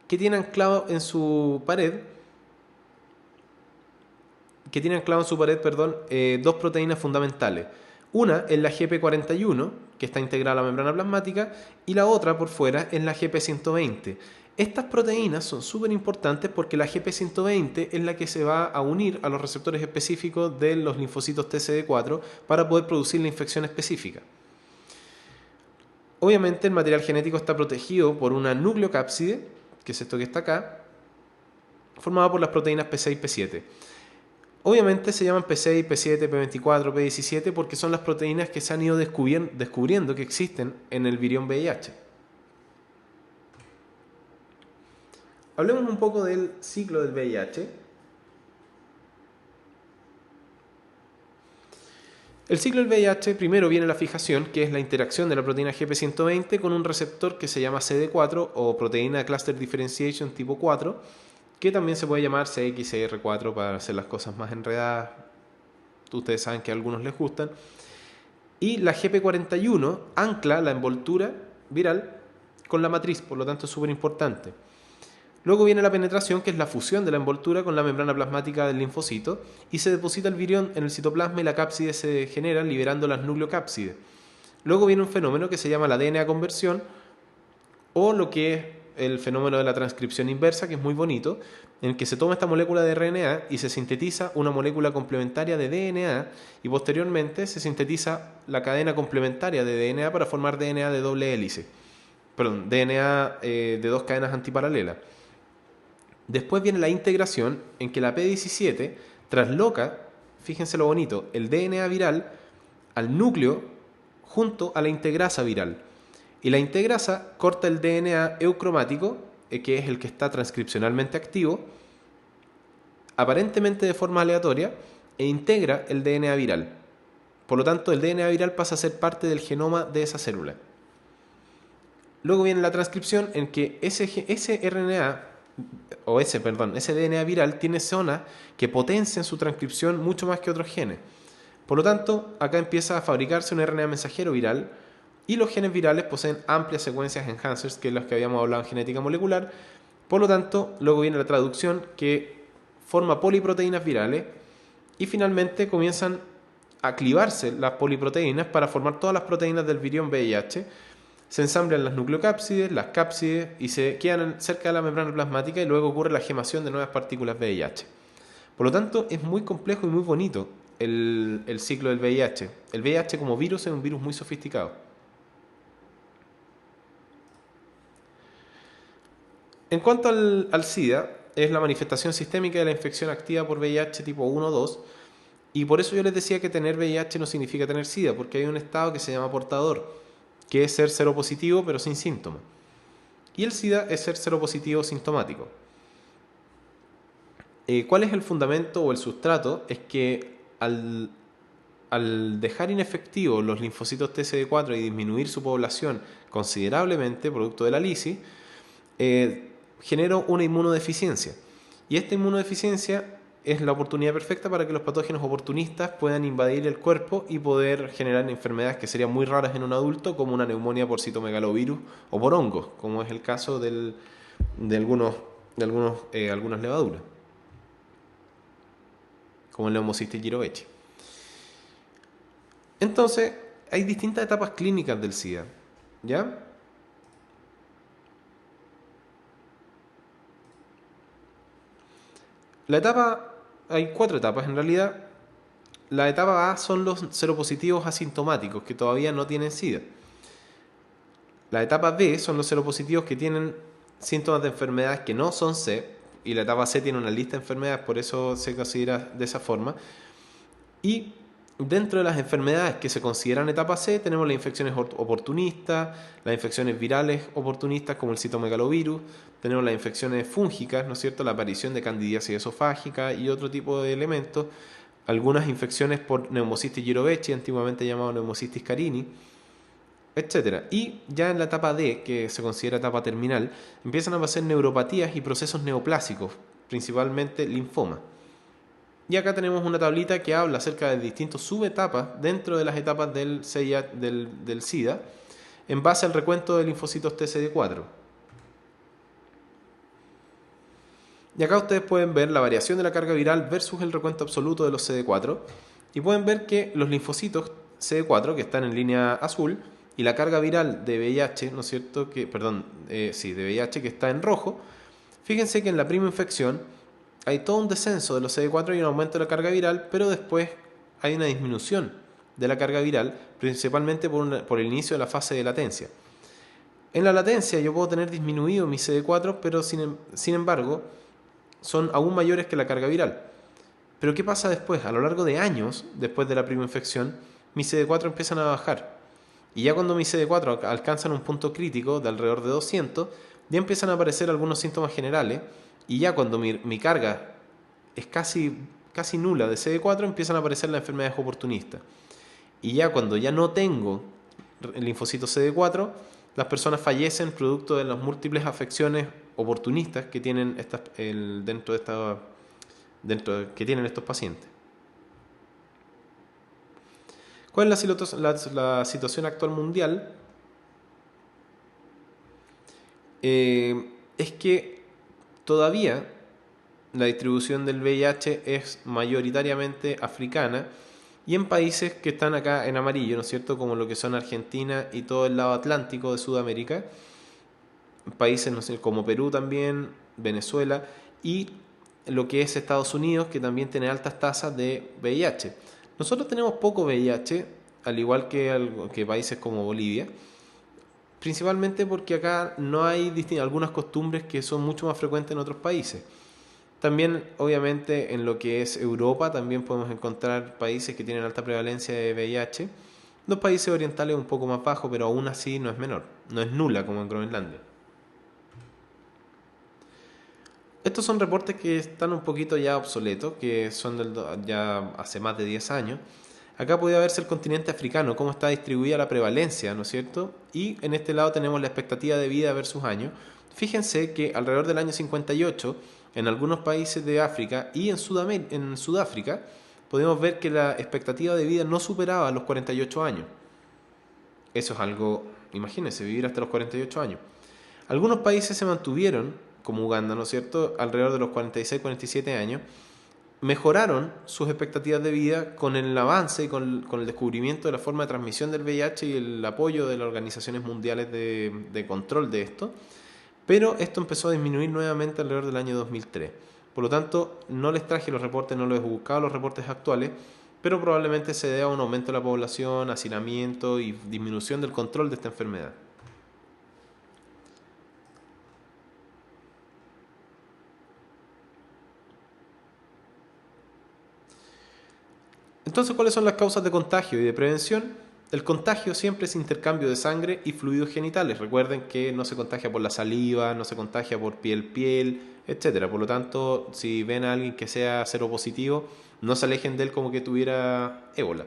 que tiene anclado en su pared, dos proteínas fundamentales. Una es la GP41, que está integrada a la membrana plasmática, y la otra por fuera es la GP120. Estas proteínas son súper importantes porque la GP120 es la que se va a unir a los receptores específicos de los linfocitos TCD4 para poder producir la infección específica. Obviamente el material genético está protegido por una nucleocápside, que es esto que está acá, formada por las proteínas P6 y P7. Obviamente se llaman P6, P7, P24, P17 porque son las proteínas que se han ido descubriendo que existen en el virión VIH. Hablemos un poco del ciclo del VIH. El ciclo del VIH, primero viene la fijación, que es la interacción de la proteína GP120 con un receptor que se llama CD4 o proteína Cluster Differentiation tipo 4, que también se puede llamar CXCR4 para hacer las cosas más enredadas. Ustedes saben que a algunos les gustan. Y la GP41 ancla la envoltura viral con la matriz, por lo tanto es súper importante. Luego viene la penetración, que es la fusión de la envoltura con la membrana plasmática del linfocito, y se deposita el virión en el citoplasma y la cápside se genera liberando las nucleocápsides. Luego viene un fenómeno que se llama la DNA conversión, o lo que es el fenómeno de la transcripción inversa, que es muy bonito, en el que se toma esta molécula de RNA y se sintetiza una molécula complementaria de DNA, y posteriormente se sintetiza la cadena complementaria de DNA para formar DNA de doble hélice. DNA de dos cadenas antiparalelas. Después viene la integración, en que la P17 trasloca, fíjense lo bonito, el DNA viral al núcleo junto a la integrasa viral. Y la integrasa corta el DNA eucromático, que es el que está transcripcionalmente activo, aparentemente de forma aleatoria, e integra el DNA viral. Por lo tanto, el DNA viral pasa a ser parte del genoma de esa célula. Luego viene la transcripción, en que ese DNA viral tiene zonas que potencian su transcripción mucho más que otros genes. Por lo tanto, acá empieza a fabricarse un RNA mensajero viral Y los genes virales poseen amplias secuencias enhancers, que es las que habíamos hablado en genética molecular. Por lo tanto, luego viene la traducción, que forma poliproteínas virales, y finalmente comienzan a clivarse las poliproteínas para formar todas las proteínas del virión VIH. Se ensamblan las nucleocápsides, las cápsides y se quedan cerca de la membrana plasmática, y luego ocurre la gemación de nuevas partículas VIH. Por lo tanto, es muy complejo y muy bonito el ciclo del VIH. El VIH como virus es un virus muy sofisticado. En cuanto al SIDA, es la manifestación sistémica de la infección activa por VIH tipo 1 o 2, y por eso yo les decía que tener VIH no significa tener SIDA, porque hay un estado que se llama portador, que es ser seropositivo pero sin síntomas. Y el SIDA es ser seropositivo sintomático. ¿Cuál es el fundamento o el sustrato? Es que al dejar inefectivos los linfocitos TCD4 y disminuir su población considerablemente, producto de la lisis, genero una inmunodeficiencia. Y esta inmunodeficiencia es la oportunidad perfecta para que los patógenos oportunistas puedan invadir el cuerpo y poder generar enfermedades que serían muy raras en un adulto, como una neumonía por citomegalovirus o por hongos, como es el caso de algunas levaduras, como el Pneumocystis jirovecii. Entonces, hay distintas etapas clínicas del SIDA, ¿ya? Hay 4 etapas en realidad. La etapa A son los seropositivos asintomáticos que todavía no tienen SIDA. La etapa B son los seropositivos que tienen síntomas de enfermedades que no son C, y la etapa C tiene una lista de enfermedades, por eso se considera de esa forma. Y dentro de las enfermedades que se consideran etapa C tenemos las infecciones oportunistas, las infecciones virales oportunistas como el citomegalovirus, tenemos las infecciones fúngicas, ¿no es cierto?, la aparición de candidiasis esofágica y otro tipo de elementos, algunas infecciones por Pneumocystis jirovecii, antiguamente llamado Pneumocystis carini, etc. Y ya en la etapa D, que se considera etapa terminal, empiezan a aparecer neuropatías y procesos neoplásicos, principalmente linfoma. Y acá tenemos una tablita que habla acerca de distintas subetapas dentro de las etapas del SIDA, en base al recuento de linfocitos TCD4. Y acá ustedes pueden ver la variación de la carga viral versus el recuento absoluto de los CD4, y pueden ver que los linfocitos CD4, que están en línea azul, y la carga viral de VIH, ¿no es cierto?, de VIH, que está en rojo. Fíjense que en la prima infección hay todo un descenso de los CD4 y un aumento de la carga viral, pero después hay una disminución de la carga viral, principalmente por el inicio de la fase de latencia. En la latencia yo puedo tener disminuido mi CD4, pero sin embargo son aún mayores que la carga viral. Pero ¿qué pasa después? A lo largo de años, después de la prima infección, mis CD4 empiezan a bajar. Y ya cuando mis CD4 alcanzan un punto crítico de alrededor de 200, ya empiezan a aparecer algunos síntomas generales. Y ya cuando mi carga es casi nula de CD4, empiezan a aparecer las enfermedades oportunistas. Y ya cuando ya no tengo el linfocito CD4, las personas fallecen producto de las múltiples afecciones oportunistas que tienen que tienen estos pacientes. ¿Cuál es la situación actual mundial? Es que todavía la distribución del VIH es mayoritariamente africana, y en países que están acá en amarillo, ¿no es cierto?, como lo que son Argentina y todo el lado atlántico de Sudamérica, países, no sé, como Perú también, Venezuela, y lo que es Estados Unidos, que también tiene altas tasas de VIH. Nosotros tenemos poco VIH, al igual que países como Bolivia, principalmente porque acá no hay algunas costumbres que son mucho más frecuentes en otros países. También, obviamente, en lo que es Europa también podemos encontrar países que tienen alta prevalencia de VIH. Los países orientales un poco más bajo, pero aún así no es menor, no es nula como en Groenlandia. Estos son reportes que están un poquito ya obsoletos, que son ya hace más de 10 años. Acá puede verse el continente africano, cómo está distribuida la prevalencia, ¿no es cierto? Y en este lado tenemos la expectativa de vida versus años. Fíjense que alrededor del año 58, en algunos países de África y en Sudáfrica, podemos ver que la expectativa de vida no superaba los 48 años. Eso es algo, imagínense, vivir hasta los 48 años. Algunos países se mantuvieron, como Uganda, ¿no es cierto?, alrededor de los 46, 47 años, mejoraron sus expectativas de vida con el avance y con el descubrimiento de la forma de transmisión del VIH y el apoyo de las organizaciones mundiales de control de esto, pero esto empezó a disminuir nuevamente alrededor del año 2003. Por lo tanto, no les traje los reportes, no los he buscado los reportes actuales, pero probablemente se deba a un aumento de la población, hacinamiento y disminución del control de esta enfermedad. Entonces, ¿cuáles son las causas de contagio y de prevención? El contagio siempre es intercambio de sangre y fluidos genitales. Recuerden que no se contagia por la saliva, no se contagia por piel, etcétera. Por lo tanto, si ven a alguien que sea seropositivo, no se alejen de él como que tuviera ébola,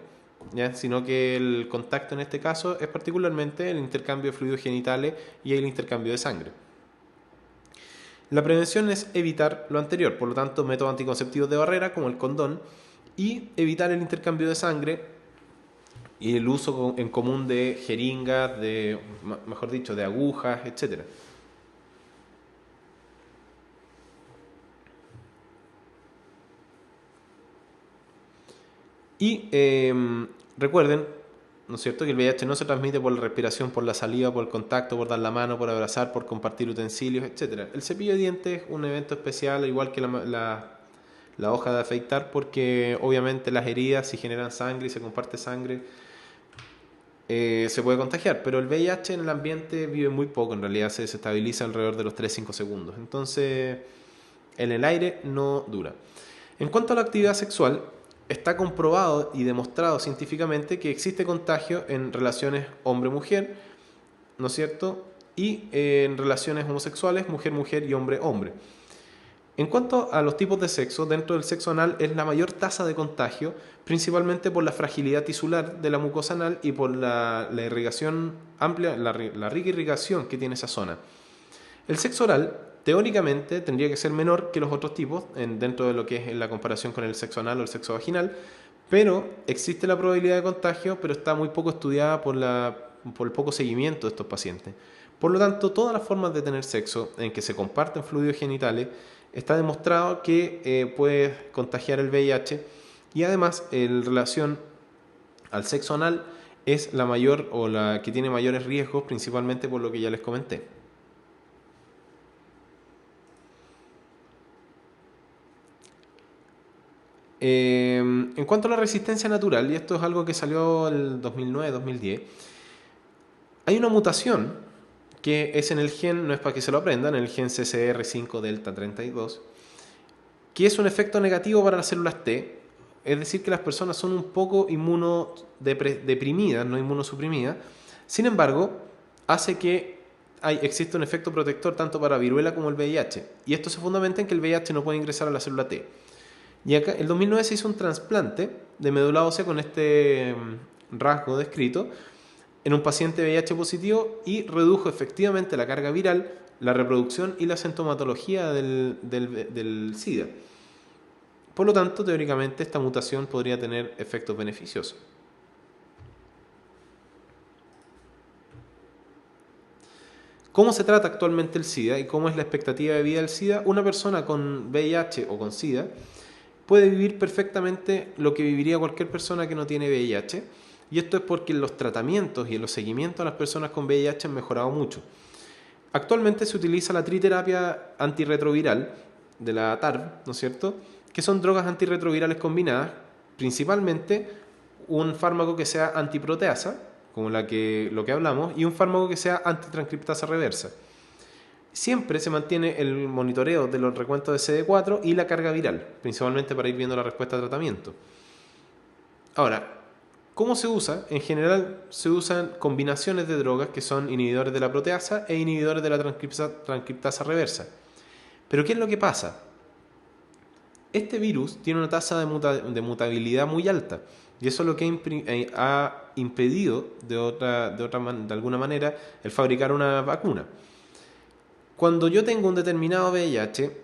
¿ya? Sino que el contacto en este caso es particularmente el intercambio de fluidos genitales y el intercambio de sangre. La prevención es evitar lo anterior, por lo tanto, métodos anticonceptivos de barrera como el condón y evitar el intercambio de sangre y el uso en común de jeringas, mejor dicho, de agujas, etcétera. Y recuerden, ¿no es cierto?, que el VIH no se transmite por la respiración, por la saliva, por el contacto, por dar la mano, por abrazar, por compartir utensilios, etcétera. El cepillo de dientes es un evento especial, igual que la hoja de afeitar, porque obviamente las heridas, si generan sangre y se comparte sangre, se puede contagiar, pero el VIH en el ambiente vive muy poco, en realidad se desestabiliza alrededor de los 3-5 segundos, entonces en el aire no dura. En cuanto a la actividad sexual, está comprobado y demostrado científicamente que existe contagio en relaciones hombre-mujer, ¿no es cierto?, y en relaciones homosexuales, mujer-mujer y hombre-hombre. En cuanto a los tipos de sexo, dentro del sexo anal es la mayor tasa de contagio, principalmente por la fragilidad tisular de la mucosa anal y por la irrigación amplia, la rica irrigación que tiene esa zona. El sexo oral, teóricamente, tendría que ser menor que los otros tipos, dentro de lo que es en la comparación con el sexo anal o el sexo vaginal, pero existe la probabilidad de contagio, pero está muy poco estudiada por el poco seguimiento de estos pacientes. Por lo tanto, todas las formas de tener sexo en que se comparten fluidos genitales está demostrado que puede contagiar el VIH y además en relación al sexo anal es la mayor o la que tiene mayores riesgos, principalmente por lo que ya les comenté. En cuanto a la resistencia natural, y esto es algo que salió el 2009-2010, hay una mutación que es en el gen, no es para que se lo aprendan, en el gen CCR5 delta 32, que es un efecto negativo para las células T, es decir, que las personas son un poco inmunodeprimidas, no inmunosuprimidas. Sin embargo, hace que exista un efecto protector tanto para viruela como el VIH, y esto se fundamenta en que el VIH no puede ingresar a la célula T. Y acá, en el 2009 se hizo un trasplante de médula ósea con este rasgo descrito en un paciente VIH positivo y redujo efectivamente la carga viral, la reproducción y la sintomatología del SIDA. Por lo tanto, teóricamente, esta mutación podría tener efectos beneficiosos. ¿Cómo se trata actualmente el SIDA y cómo es la expectativa de vida del SIDA? Una persona con VIH o con SIDA puede vivir perfectamente lo que viviría cualquier persona que no tiene VIH, y esto es porque los tratamientos y los seguimientos a las personas con VIH han mejorado mucho. Actualmente se utiliza la triterapia antirretroviral de la TARV, ¿no es cierto?, que son drogas antirretrovirales combinadas, principalmente un fármaco que sea antiproteasa, como lo que hablamos, y un fármaco que sea antitranscriptasa reversa. Siempre se mantiene el monitoreo de los recuentos de CD4 y la carga viral, principalmente para ir viendo la respuesta a tratamiento. Ahora, ¿cómo se usa? En general se usan combinaciones de drogas que son inhibidores de la proteasa e inhibidores de la transcriptasa reversa. Pero ¿qué es lo que pasa? Este virus tiene una tasa de mutabilidad muy alta, y eso es lo que ha impedido de alguna manera el fabricar una vacuna. Cuando yo tengo un determinado VIH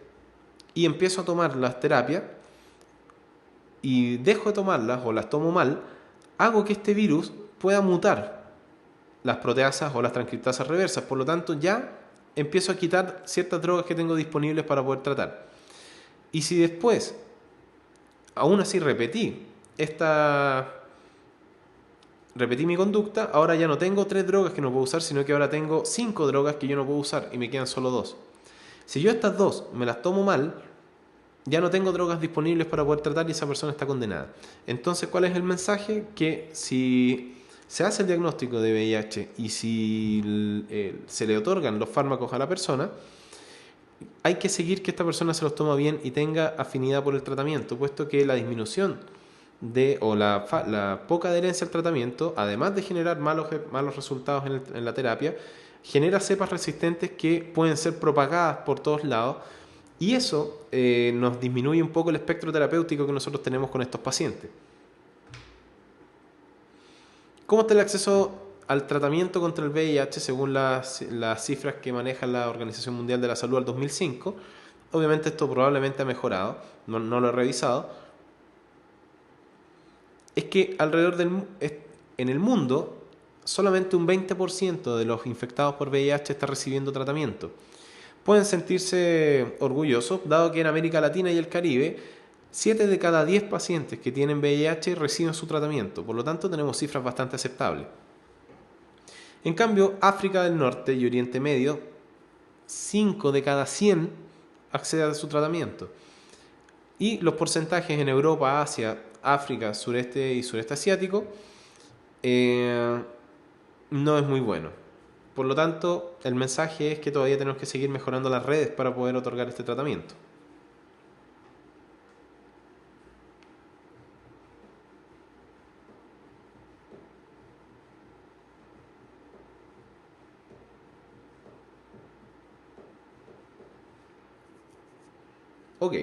y empiezo a tomar las terapias y dejo de tomarlas o las tomo mal, hago que este virus pueda mutar. las proteasas o las transcriptasas reversas. Por lo tanto, ya empiezo a quitar ciertas drogas que tengo disponibles para poder tratar. Y si después, aún así repetí mi conducta, ahora ya no tengo 3 drogas que no puedo usar, sino que ahora tengo 5 drogas que yo no puedo usar y me quedan solo 2. Si yo estas 2 me las tomo mal, ya no tengo drogas disponibles para poder tratar y esa persona está condenada. Entonces, ¿cuál es el mensaje? Que si se hace el diagnóstico de VIH y si se le otorgan los fármacos a la persona, hay que seguir que esta persona se los toma bien y tenga afinidad por el tratamiento, puesto que la disminución o la poca adherencia al tratamiento, además de generar malos resultados en la terapia, genera cepas resistentes que pueden ser propagadas por todos lados y eso nos disminuye un poco el espectro terapéutico que nosotros tenemos con estos pacientes. ¿Cómo está el acceso al tratamiento contra el VIH según las cifras que maneja la Organización Mundial de la Salud al 2005? Obviamente esto probablemente ha mejorado, no lo he revisado. Es que en el mundo solamente un 20% de los infectados por VIH está recibiendo tratamiento. Pueden sentirse orgullosos, dado que en América Latina y el Caribe 7 de cada 10 pacientes que tienen VIH reciben su tratamiento, por lo tanto tenemos cifras bastante aceptables. En cambio, África del Norte y Oriente Medio, 5 de cada 100 acceden a su tratamiento. Y los porcentajes en Europa, Asia, África, sureste y sureste asiático no es muy bueno. Por lo tanto, el mensaje es que todavía tenemos que seguir mejorando las redes para poder otorgar este tratamiento. Ok.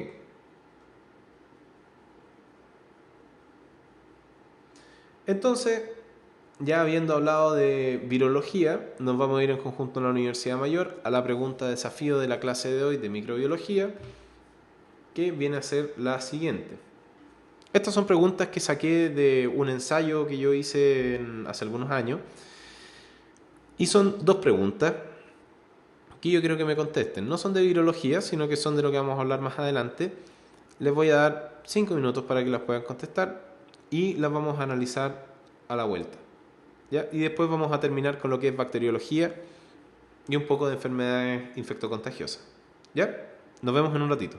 Entonces, ya habiendo hablado de virología, nos vamos a ir en conjunto a la Universidad Mayor a la pregunta desafío de la clase de hoy de microbiología, que viene a ser la siguiente. Estas son preguntas que saqué de un ensayo que yo hice hace algunos años y son 2 preguntas que yo quiero que me contesten. No son de virología, sino que son de lo que vamos a hablar más adelante. Les voy a dar 5 minutos para que las puedan contestar y las vamos a analizar a la vuelta. ¿Ya? Y después vamos a terminar con lo que es bacteriología y un poco de enfermedades infectocontagiosas. ¿Ya? Nos vemos en un ratito.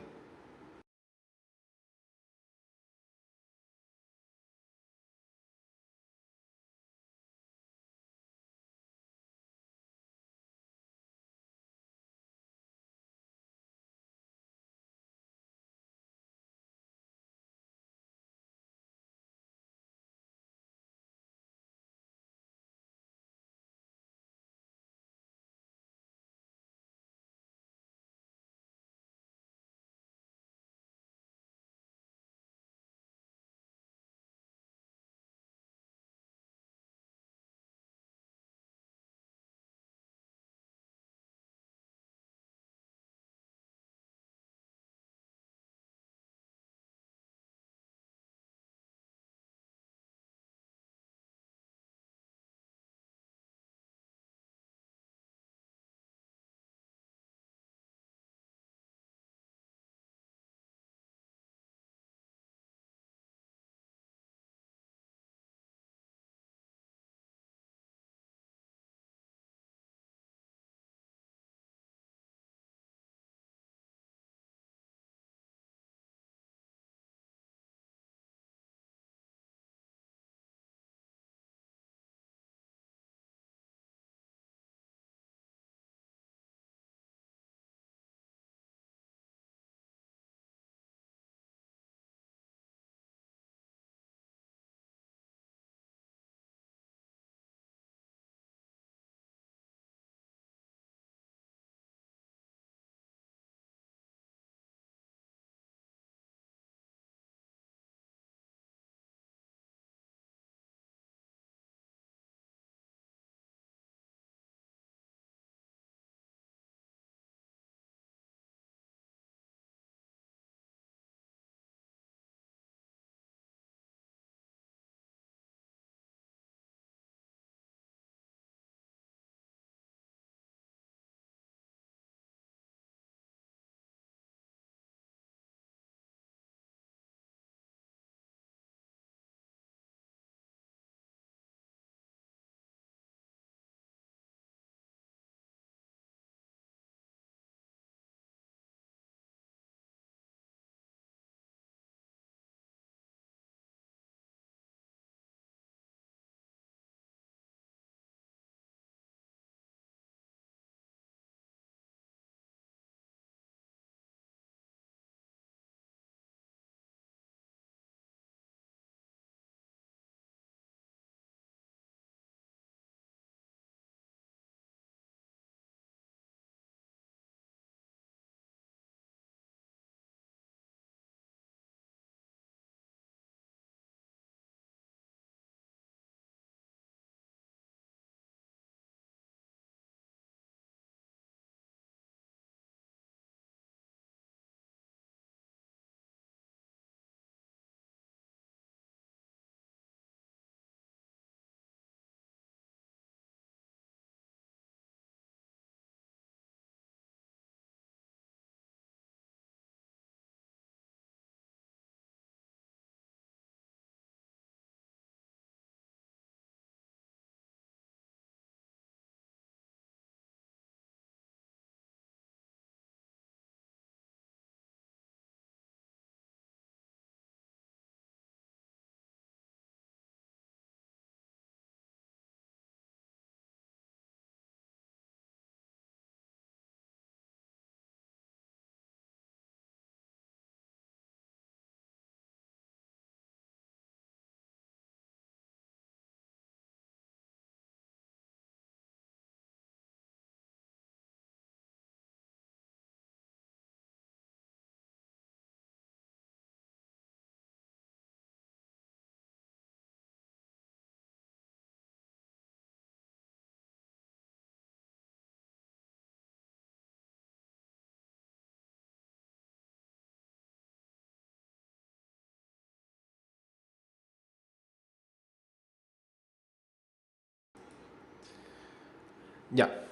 Ya.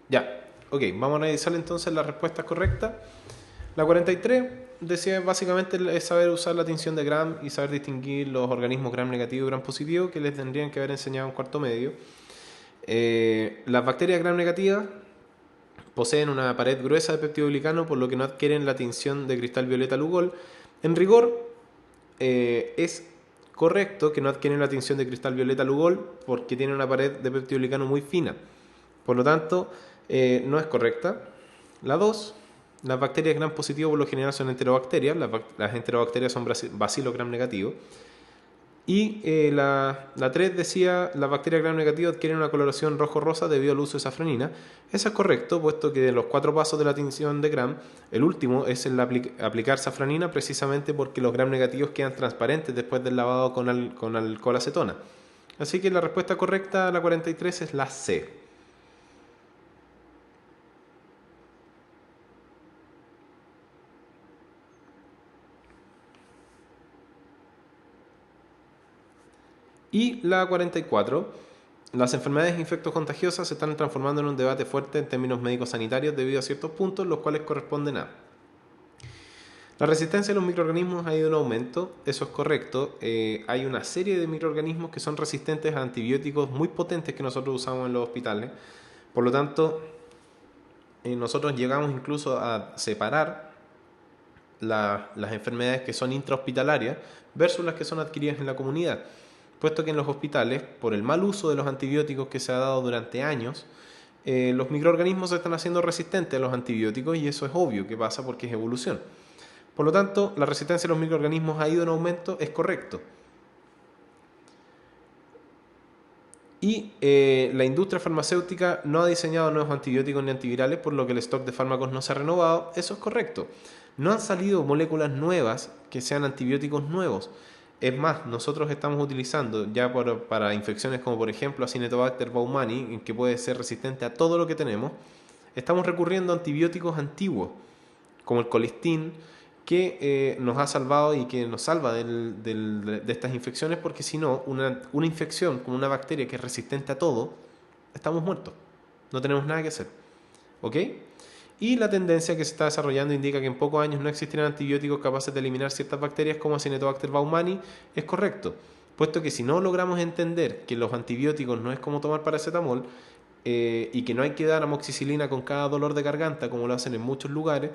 Ya. Ok, vamos a analizar entonces la respuesta correcta. La 43 decía básicamente es saber usar la tinción de Gram y saber distinguir los organismos Gram negativo y Gram positivo que les tendrían que haber enseñado en cuarto medio. Las bacterias Gram negativas poseen una pared gruesa de peptidoglicano, por lo que no adquieren la tinción de cristal violeta Lugol. En rigor, es correcto que no adquieren la tinción de cristal violeta Lugol porque tienen una pared de peptidoglicano muy fina. Por lo tanto, no es correcta. La 2, las bacterias gram positivo por lo general son enterobacterias. Las enterobacterias son bacillus gram negativo. Y la 3 decía, las bacterias gram negativo adquieren una coloración rojo-rosa debido al uso de safranina. Eso es correcto, puesto que de los 4 pasos de la tinción de gram, el último es el aplicar safranina, precisamente porque los gram negativos quedan transparentes después del lavado con alcohol acetona. Así que la respuesta correcta a la 43 es la C. Y la 44, las enfermedades infectocontagiosas se están transformando en un debate fuerte en términos médicos-sanitarios debido a ciertos puntos, los cuales corresponden a: la resistencia de los microorganismos ha ido en aumento, eso es correcto. Hay una serie de microorganismos que son resistentes a antibióticos muy potentes que nosotros usamos en los hospitales. Por lo tanto, nosotros llegamos incluso a separar las enfermedades que son intrahospitalarias versus las que son adquiridas en la comunidad, puesto que en los hospitales, por el mal uso de los antibióticos que se ha dado durante años, los microorganismos se están haciendo resistentes a los antibióticos, y eso es obvio que pasa porque es evolución. Por lo tanto, la resistencia de los microorganismos ha ido en aumento, es correcto. Y la industria farmacéutica no ha diseñado nuevos antibióticos ni antivirales, por lo que el stock de fármacos no se ha renovado, eso es correcto. No han salido moléculas nuevas que sean antibióticos nuevos. Es más, nosotros estamos utilizando ya para infecciones como por ejemplo Acinetobacter baumannii, que puede ser resistente a todo lo que tenemos, estamos recurriendo a antibióticos antiguos, como el colistin, que nos ha salvado y que nos salva de estas infecciones, porque si no, una infección con una bacteria que es resistente a todo, estamos muertos, no tenemos nada que hacer. ¿Ok? Y la tendencia que se está desarrollando indica que en pocos años no existirán antibióticos capaces de eliminar ciertas bacterias como Acinetobacter baumannii. Es correcto, puesto que si no logramos entender que los antibióticos no es como tomar paracetamol, y que no hay que dar amoxicilina con cada dolor de garganta como lo hacen en muchos lugares,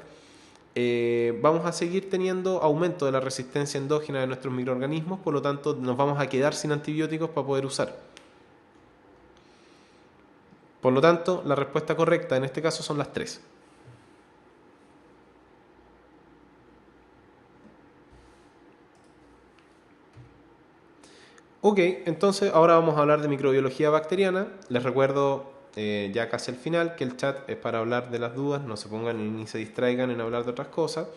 vamos a seguir teniendo aumento de la resistencia endógena de nuestros microorganismos. Por lo tanto, nos vamos a quedar sin antibióticos para poder usar. Por lo tanto, la respuesta correcta en este caso son las 3. Ok, entonces ahora vamos a hablar de microbiología bacteriana. Les recuerdo ya casi al final que el chat es para hablar de las dudas, no se pongan ni se distraigan en hablar de otras cosas.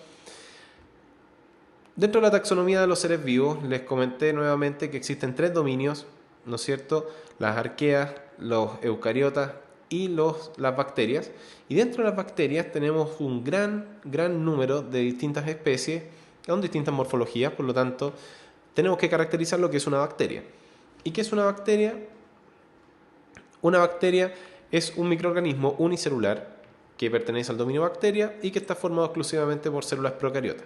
Dentro de la taxonomía de los seres vivos, les comenté nuevamente que existen 3 dominios, ¿no es cierto? Las arqueas, los eucariotas y las bacterias. Y dentro de las bacterias tenemos un gran número de distintas especies con distintas morfologías. Por lo tanto, tenemos que caracterizar lo que es una bacteria. ¿Y qué es una bacteria? Una bacteria es un microorganismo unicelular que pertenece al dominio bacteria y que está formado exclusivamente por células procariotas.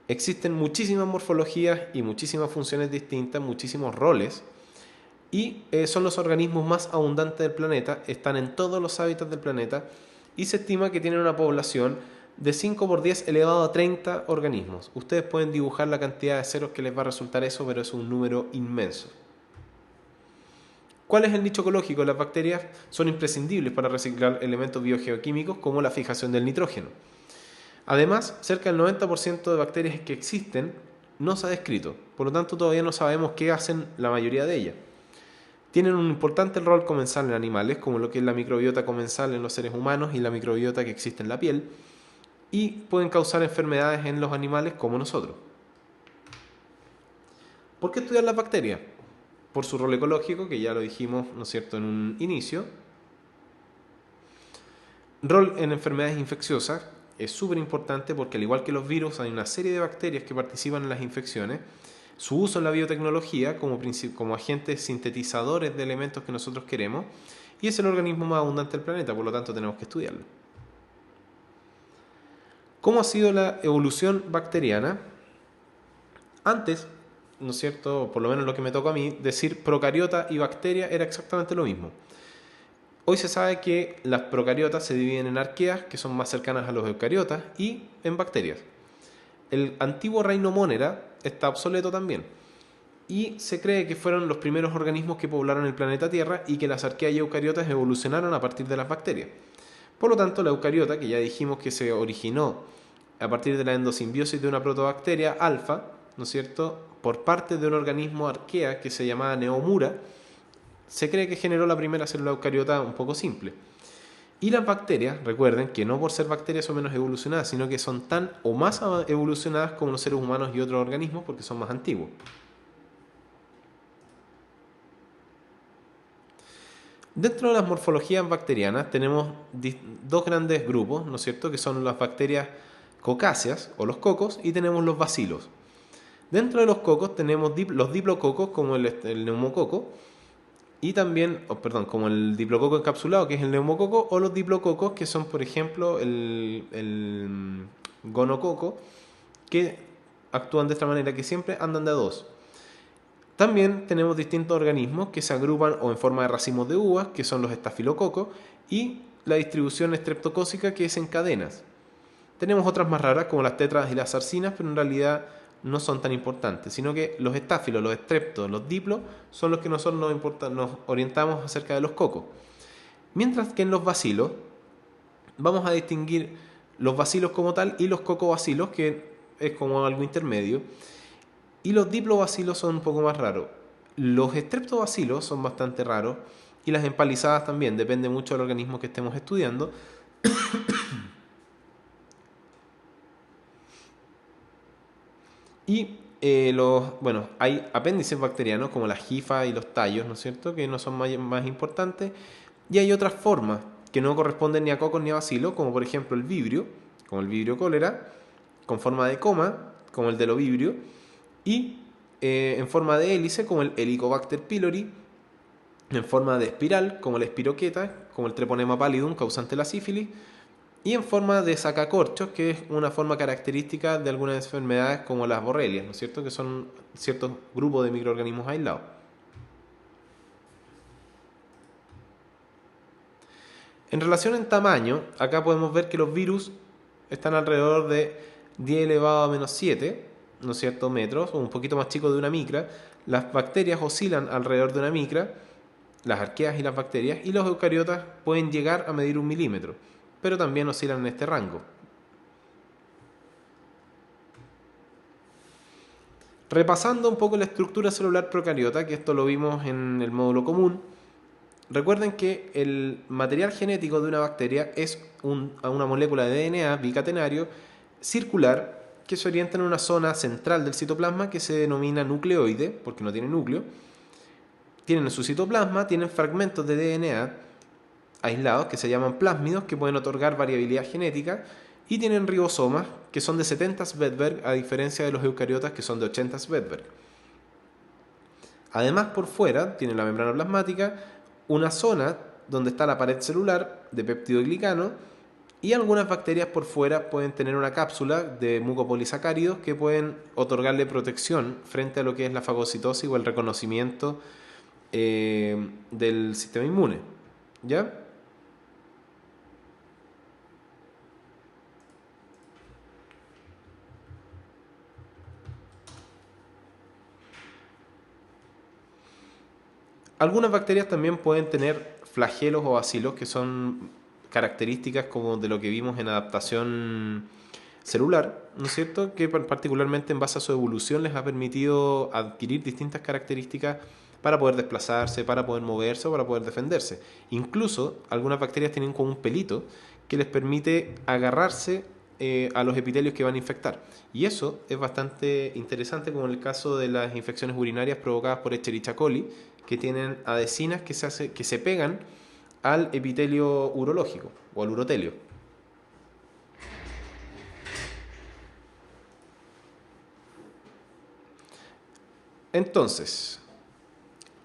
Existen muchísimas morfologías y muchísimas funciones distintas, muchísimos roles, y son los organismos más abundantes del planeta, están en todos los hábitats del planeta, y se estima que tienen una población de 5 por 10 elevado a 30 organismos. Ustedes pueden dibujar la cantidad de ceros que les va a resultar eso, pero es un número inmenso. ¿Cuál es el nicho ecológico? Las bacterias son imprescindibles para reciclar elementos biogeoquímicos como la fijación del nitrógeno. Además, cerca del 90% de bacterias que existen no se ha descrito, por lo tanto todavía no sabemos qué hacen la mayoría de ellas. Tienen un importante rol comensal en animales, como lo que es la microbiota comensal en los seres humanos y la microbiota que existe en la piel, y pueden causar enfermedades en los animales como nosotros. ¿Por qué estudiar las bacterias? por su rol ecológico, que ya lo dijimos, ¿no es cierto?, en un inicio. Rol en enfermedades infecciosas es súper importante porque, al igual que los virus, hay una serie de bacterias que participan en las infecciones. Su uso en la biotecnología como agentes sintetizadores de elementos que nosotros queremos, y es el organismo más abundante del planeta, por lo tanto tenemos que estudiarlo. ¿Cómo ha sido la evolución bacteriana? Antes, ¿no es cierto?, por lo menos lo que me tocó a mí, decir procariota y bacteria era exactamente lo mismo. Hoy se sabe que las procariotas se dividen en arqueas, que son más cercanas a los eucariotas, y en bacterias. El antiguo reino Monera está obsoleto también, y se cree que fueron los primeros organismos que poblaron el planeta Tierra y que las arqueas y eucariotas evolucionaron a partir de las bacterias. Por lo tanto, la eucariota, que ya dijimos que se originó a partir de la endosimbiosis de una protobacteria alfa, ¿no es cierto?, por parte de un organismo arquea que se llamaba Neomura, se cree que generó la primera célula eucariota un poco simple. Y las bacterias, recuerden que no por ser bacterias son menos evolucionadas, sino que son tan o más evolucionadas como los seres humanos y otros organismos porque son más antiguos. Dentro de las morfologías bacterianas tenemos dos grandes grupos, ¿no es cierto?, que son las bacterias cocáceas o los cocos, y tenemos los bacilos. Dentro de los cocos tenemos los diplococos, como el neumococo, y también, como el diplococo encapsulado, que es el neumococo, o los diplococos, que son, por ejemplo, el gonococo, que actúan de esta manera, que siempre andan de a dos. También tenemos distintos organismos que se agrupan o en forma de racimos de uvas, que son los estafilococos, y la distribución estreptocócica, que es en cadenas. Tenemos otras más raras, como las tetras y las sarcinas, pero en realidad no son tan importantes, sino que los estáfilos, los estreptos, los diplos son los que nosotros nos orientamos acerca de los cocos. Mientras que en los bacilos vamos a distinguir los bacilos como tal y los cocobacilos, que es como algo intermedio, y los diplobacilos son un poco más raros. Los estreptobacilos son bastante raros, y las empalizadas también, depende mucho del organismo que estemos estudiando. Y hay apéndices bacterianos como las hifas y los tallos, ¿no es cierto?, que no son más importantes. Y hay otras formas que no corresponden ni a cocos ni a bacilos, como por ejemplo el vibrio, como el vibrio cólera, con forma de coma, como el delovibrio, y en forma de hélice, como el Helicobacter pylori, en forma de espiral, como la espiroqueta, como el Treponema pallidum, causante de la sífilis, y en forma de sacacorchos, que es una forma característica de algunas enfermedades como las borrelias, ¿no es cierto?, que son ciertos grupos de microorganismos aislados. En relación en tamaño, acá podemos ver que los virus están alrededor de 10 elevado a menos 7, ¿no es cierto?, metros, o un poquito más chico de una micra. Las bacterias oscilan alrededor de una micra, las arqueas y las bacterias, y los eucariotas pueden llegar a medir 1 milímetro, pero también oscilan en este rango. Repasando un poco la estructura celular procariota, que esto lo vimos en el módulo común, recuerden que el material genético de una bacteria es una molécula de DNA bicatenario circular que se orienta en una zona central del citoplasma que se denomina nucleoide, porque no tiene núcleo. Tienen en su citoplasma, tienen fragmentos de DNA aislados que se llaman plásmidos, que pueden otorgar variabilidad genética, y tienen ribosomas que son de 70 Svedberg, a diferencia de los eucariotas que son de 80 Svedberg. Además, por fuera tienen la membrana plasmática, una zona donde está la pared celular de peptidoglicano, y algunas bacterias por fuera pueden tener una cápsula de mucopolisacáridos que pueden otorgarle protección frente a lo que es la fagocitosis o el reconocimiento del sistema inmune. ¿Ya? Algunas bacterias también pueden tener flagelos o bacilos, que son características como de lo que vimos en adaptación celular, ¿no es cierto?, que particularmente en base a su evolución les ha permitido adquirir distintas características para poder desplazarse, para poder moverse o para poder defenderse. Incluso algunas bacterias tienen como un pelito que les permite agarrarse a los epitelios que van a infectar. Y eso es bastante interesante, como en el caso de las infecciones urinarias provocadas por Escherichia coli, que tienen adhesinas que se pegan al epitelio urológico o al urotelio. Entonces,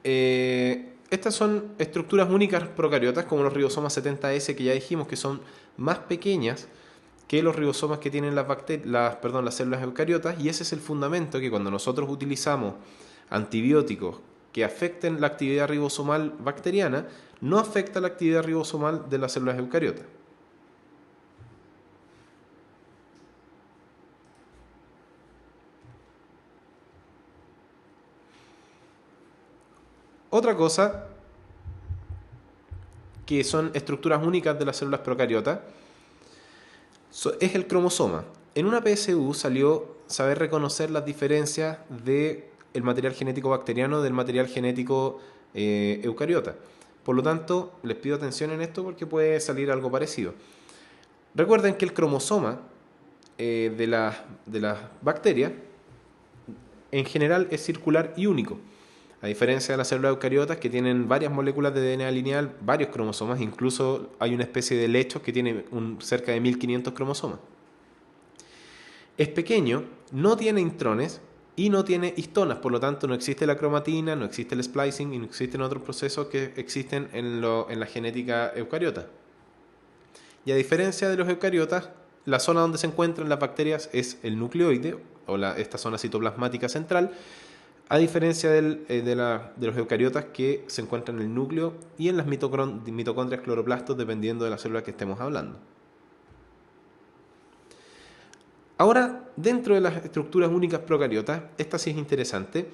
estas son estructuras únicas procariotas, como los ribosomas 70S, que ya dijimos que son más pequeñas que los ribosomas que tienen las células eucariotas, y ese es el fundamento que cuando nosotros utilizamos antibióticos que afecten la actividad ribosomal bacteriana, no afecta la actividad ribosomal de las células eucariotas. Otra cosa que son estructuras únicas de las células procariotas es el cromosoma. En una PSU salió saber reconocer las diferencias del material genético bacteriano del material genético eucariota. Por lo tanto, les pido atención en esto porque puede salir algo parecido. Recuerden que el cromosoma de las bacterias en general es circular y único. A diferencia de las células eucariotas que tienen varias moléculas de DNA lineal, varios cromosomas, incluso hay una especie de lechos que tiene cerca de 1500 cromosomas. Es pequeño, no tiene intrones y no tiene histonas, por lo tanto no existe la cromatina, no existe el splicing y no existen otros procesos que existen en la genética eucariota. Y a diferencia de los eucariotas, la zona donde se encuentran las bacterias es el nucleoide, o esta zona citoplasmática central, a diferencia de los eucariotas que se encuentran en el núcleo y en las mitocondrias cloroplastos, dependiendo de la célula que estemos hablando. Ahora, dentro de las estructuras únicas procariotas, esta sí es interesante,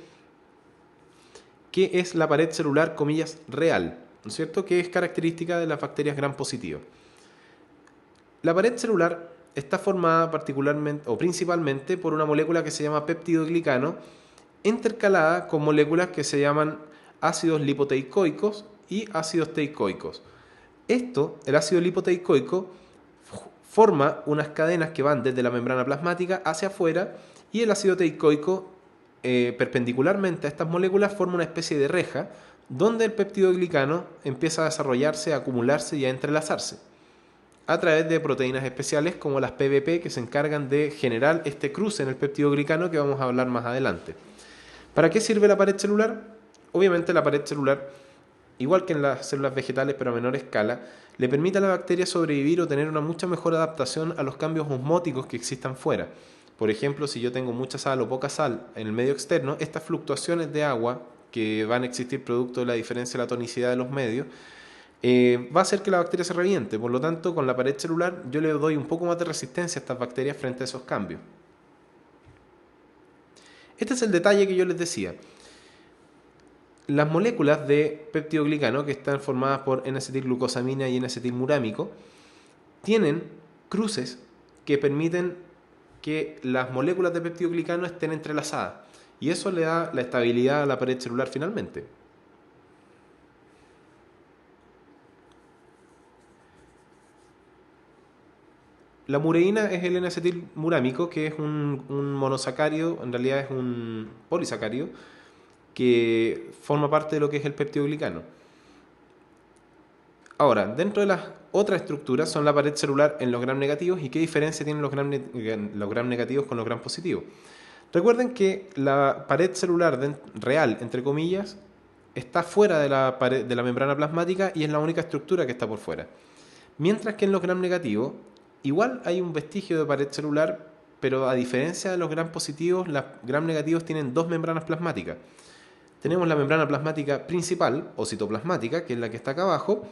que es la pared celular, comillas, real, ¿no es cierto?, que es característica de las bacterias gram positivas. La pared celular está formada particularmente o principalmente por una molécula que se llama peptidoglicano, intercalada con moléculas que se llaman ácidos lipoteicoicos y ácidos teicoicos. El ácido lipoteicoico, forma unas cadenas que van desde la membrana plasmática hacia afuera, y el ácido teicoico, perpendicularmente a estas moléculas, forma una especie de reja donde el peptidoglicano empieza a desarrollarse, a acumularse y a entrelazarse a través de proteínas especiales como las PBP, que se encargan de generar este cruce en el peptidoglicano que vamos a hablar más adelante. ¿Para qué sirve la pared celular? Obviamente la pared celular, igual que en las células vegetales pero a menor escala, le permite a la bacteria sobrevivir o tener una mucha mejor adaptación a los cambios osmóticos que existan fuera. Por ejemplo, si yo tengo mucha sal o poca sal en el medio externo, estas fluctuaciones de agua que van a existir producto de la diferencia de la tonicidad de los medios, va a hacer que la bacteria se reviente. Por lo tanto, con la pared celular yo le doy un poco más de resistencia a estas bacterias frente a esos cambios. Este es el detalle que yo les decía. Las moléculas de peptidoglicano, que están formadas por N-acetilglucosamina y N-acetilmurámico, tienen cruces que permiten que las moléculas de peptidoglicano estén entrelazadas, y eso le da la estabilidad a la pared celular finalmente. La mureína es el N-acetilmurámico, que es un monosacárido, en realidad es un polisacárido, que forma parte de lo que es el peptidoglicano. Ahora, dentro de las otras estructuras son la pared celular en los gram negativos. ¿Y qué diferencia tienen los gram negativos con los gram positivos? Recuerden que la pared celular real, entre comillas, está fuera de la membrana plasmática y es la única estructura que está por fuera. Mientras que en los gram negativos, igual hay un vestigio de pared celular, pero a diferencia de los gram positivos, los gram negativos tienen dos membranas plasmáticas. Tenemos la membrana plasmática principal o citoplasmática, que es la que está acá abajo.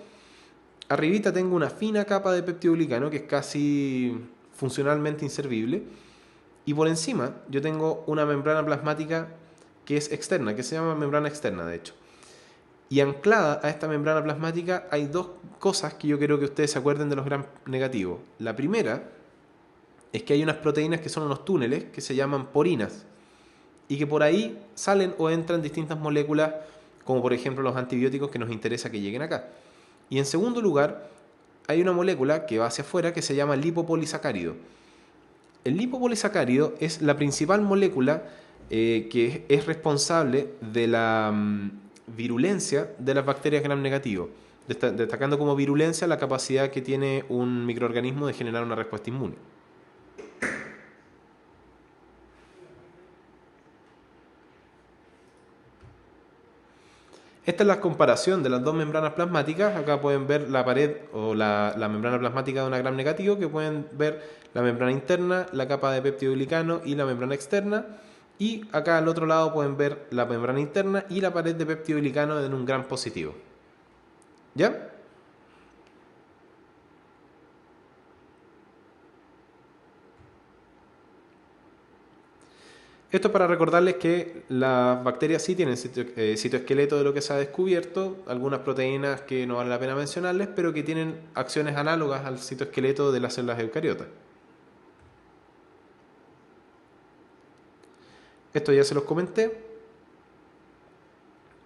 Arribita tengo una fina capa de peptidoglicano que es casi funcionalmente inservible. Y por encima yo tengo una membrana plasmática que es externa, que se llama membrana externa de hecho. Y anclada a esta membrana plasmática hay dos cosas que yo quiero que ustedes se acuerden de los gram negativos. La primera es que hay unas proteínas que son unos túneles que se llaman porinas, y que por ahí salen o entran distintas moléculas, como por ejemplo los antibióticos que nos interesa que lleguen acá. Y en segundo lugar, hay una molécula que va hacia afuera que se llama lipopolisacárido. El lipopolisacárido es la principal molécula que es responsable de la virulencia de las bacterias gram negativo, destacando como virulencia la capacidad que tiene un microorganismo de generar una respuesta inmune. Esta es la comparación de las dos membranas plasmáticas. Acá pueden ver la pared o la membrana plasmática de una gram negativo, que pueden ver la membrana interna, la capa de peptidoglicano y la membrana externa. Y acá al otro lado pueden ver la membrana interna y la pared de peptidoglicano en un gram positivo. ¿Ya? Esto es para recordarles que las bacterias sí tienen citoesqueleto de lo que se ha descubierto, algunas proteínas que no vale la pena mencionarles, pero que tienen acciones análogas al citoesqueleto de las células eucariotas. Esto ya se los comenté.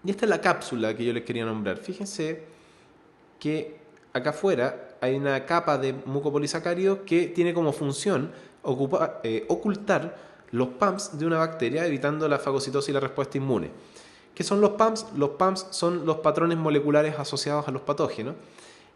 Y esta es la cápsula que yo les quería nombrar. Fíjense que acá afuera hay una capa de mucopolisacáridos que tiene como función ocultar los PAMPs de una bacteria, evitando la fagocitosis y la respuesta inmune. ¿Qué son los PAMPs? Los PAMPs son los patrones moleculares asociados a los patógenos,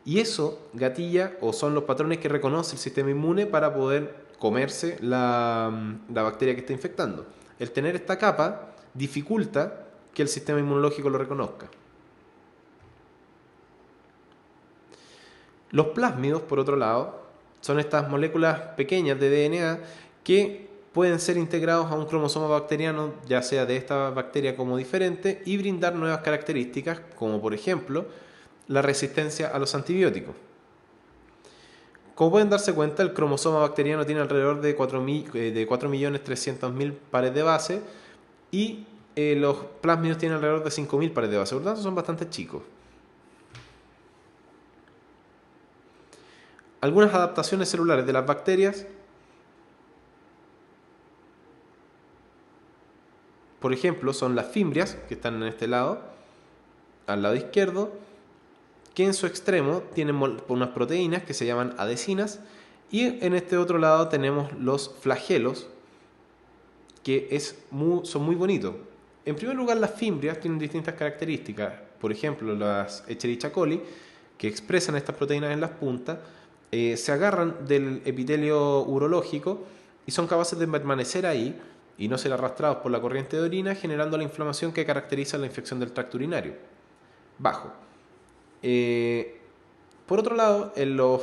y eso gatilla o son los patrones que reconoce el sistema inmune para poder comerse la bacteria que está infectando. El tener esta capa dificulta que el sistema inmunológico lo reconozca. Los plásmidos, por otro lado, son estas moléculas pequeñas de DNA que pueden ser integrados a un cromosoma bacteriano, ya sea de esta bacteria como diferente, y brindar nuevas características, como por ejemplo la resistencia a los antibióticos. Como pueden darse cuenta, el cromosoma bacteriano tiene alrededor de 4.300.000 pares de base, y los plásmidos tienen alrededor de 5.000 pares de base, por lo tanto son bastante chicos. Algunas adaptaciones celulares de las bacterias, por ejemplo, son las fimbrias, que están en este lado, al lado izquierdo, que en su extremo tienen unas proteínas que se llaman adhesinas, y en este otro lado tenemos los flagelos, que son muy bonitos. En primer lugar, las fimbrias tienen distintas características. Por ejemplo, las Escherichia coli, que expresan estas proteínas en las puntas, se agarran del epitelio urológico y son capaces de permanecer ahí y no ser arrastrados por la corriente de orina, generando la inflamación que caracteriza la infección del tracto urinario bajo. Por otro lado, en los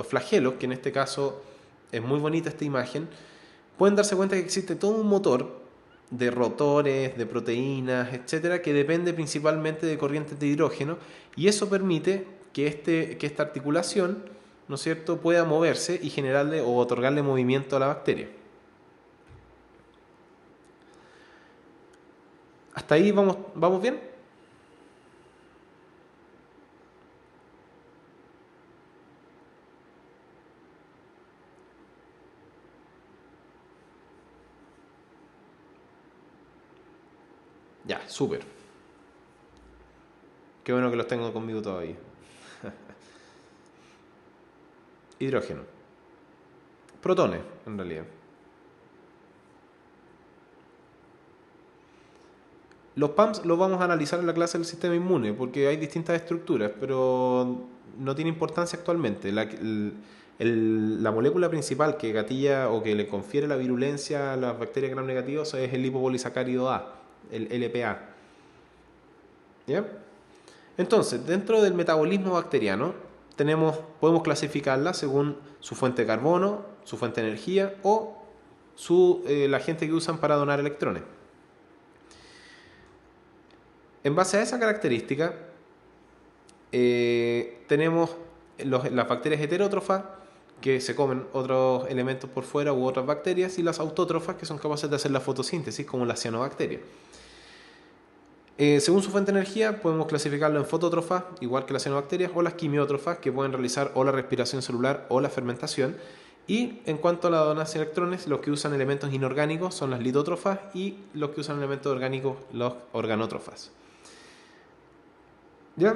flagelos, que en este caso es muy bonita esta imagen, pueden darse cuenta que existe todo un motor de rotores, de proteínas, etcétera, que depende principalmente de corrientes de hidrógeno, y eso permite que esta articulación, ¿no es cierto?, pueda moverse y generarle o otorgarle movimiento a la bacteria. ¿Hasta ahí vamos bien? Ya, súper. Qué bueno que los tengo conmigo todavía. Hidrógeno. Protones, en realidad. Los PAMPs los vamos a analizar en la clase del sistema inmune, porque hay distintas estructuras, pero no tiene importancia actualmente. La molécula principal que gatilla o que le confiere la virulencia a las bacterias gram negativas es el lipopolisacárido A, el LPA. ¿Ya? Entonces, dentro del metabolismo bacteriano, podemos clasificarla según su fuente de carbono, su fuente de energía o la agente que usan para donar electrones. En base a esa característica, tenemos las bacterias heterótrofas, que se comen otros elementos por fuera u otras bacterias, y las autótrofas, que son capaces de hacer la fotosíntesis, como la cianobacteria. Según su fuente de energía, podemos clasificarlo en fotótrofas, igual que las cianobacterias, o las quimiótrofas, que pueden realizar o la respiración celular o la fermentación. Y en cuanto a la donación de electrones, los que usan elementos inorgánicos son las litótrofas, y los que usan elementos orgánicos, los organótrofas. ¿Ya?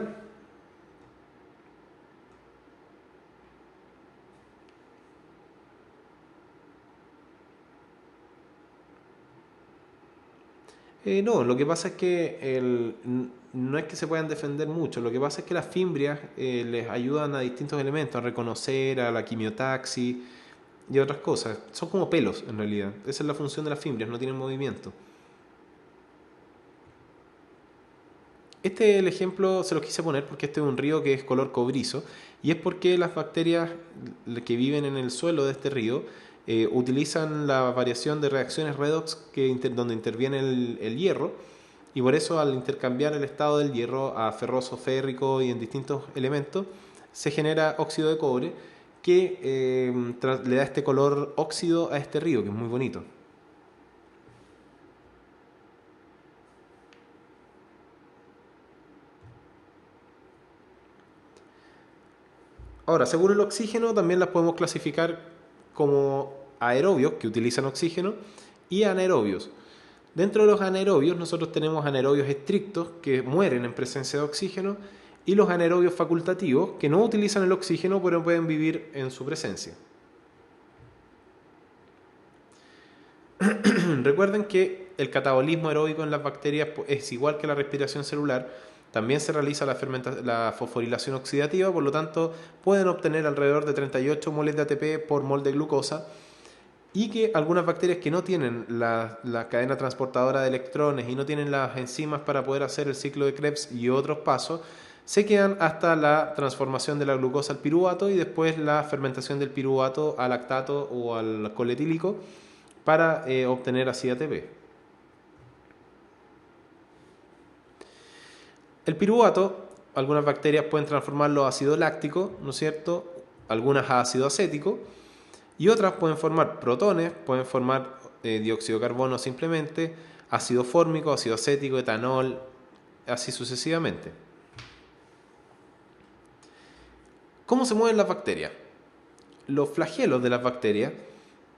No, lo que pasa es que no es que se puedan defender mucho, lo que pasa es que las fimbrias les ayudan a distintos elementos, a reconocer, a la quimiotaxis y otras cosas. Son como pelos en realidad. Esa es la función de las fimbrias, no tienen movimiento. Este es el ejemplo, se lo quise poner porque este es un río que es color cobrizo y es porque las bacterias que viven en el suelo de este río utilizan la variación de reacciones redox donde interviene el hierro y por eso al intercambiar el estado del hierro a ferroso, férrico y en distintos elementos se genera óxido de cobre que le da este color óxido a este río que es muy bonito. Ahora, según el oxígeno, también las podemos clasificar como aerobios, que utilizan oxígeno, y anaerobios. Dentro de los anaerobios, nosotros tenemos anaerobios estrictos, que mueren en presencia de oxígeno, y los anaerobios facultativos, que no utilizan el oxígeno, pero pueden vivir en su presencia. Recuerden que el catabolismo aeróbico en las bacterias es igual que la respiración celular. También se realiza la fosforilación oxidativa, por lo tanto pueden obtener alrededor de 38 moles de ATP por mol de glucosa y que algunas bacterias que no tienen la cadena transportadora de electrones y no tienen las enzimas para poder hacer el ciclo de Krebs y otros pasos, se quedan hasta la transformación de la glucosa al piruvato y después la fermentación del piruvato al lactato o al alcohol etílico para obtener así ATP. El piruvato, algunas bacterias pueden transformarlo a ácido láctico, ¿no es cierto? Algunas a ácido acético y otras pueden formar protones, pueden formar dióxido de carbono simplemente, ácido fórmico, ácido acético, etanol, así sucesivamente. ¿Cómo se mueven las bacterias? Los flagelos de las bacterias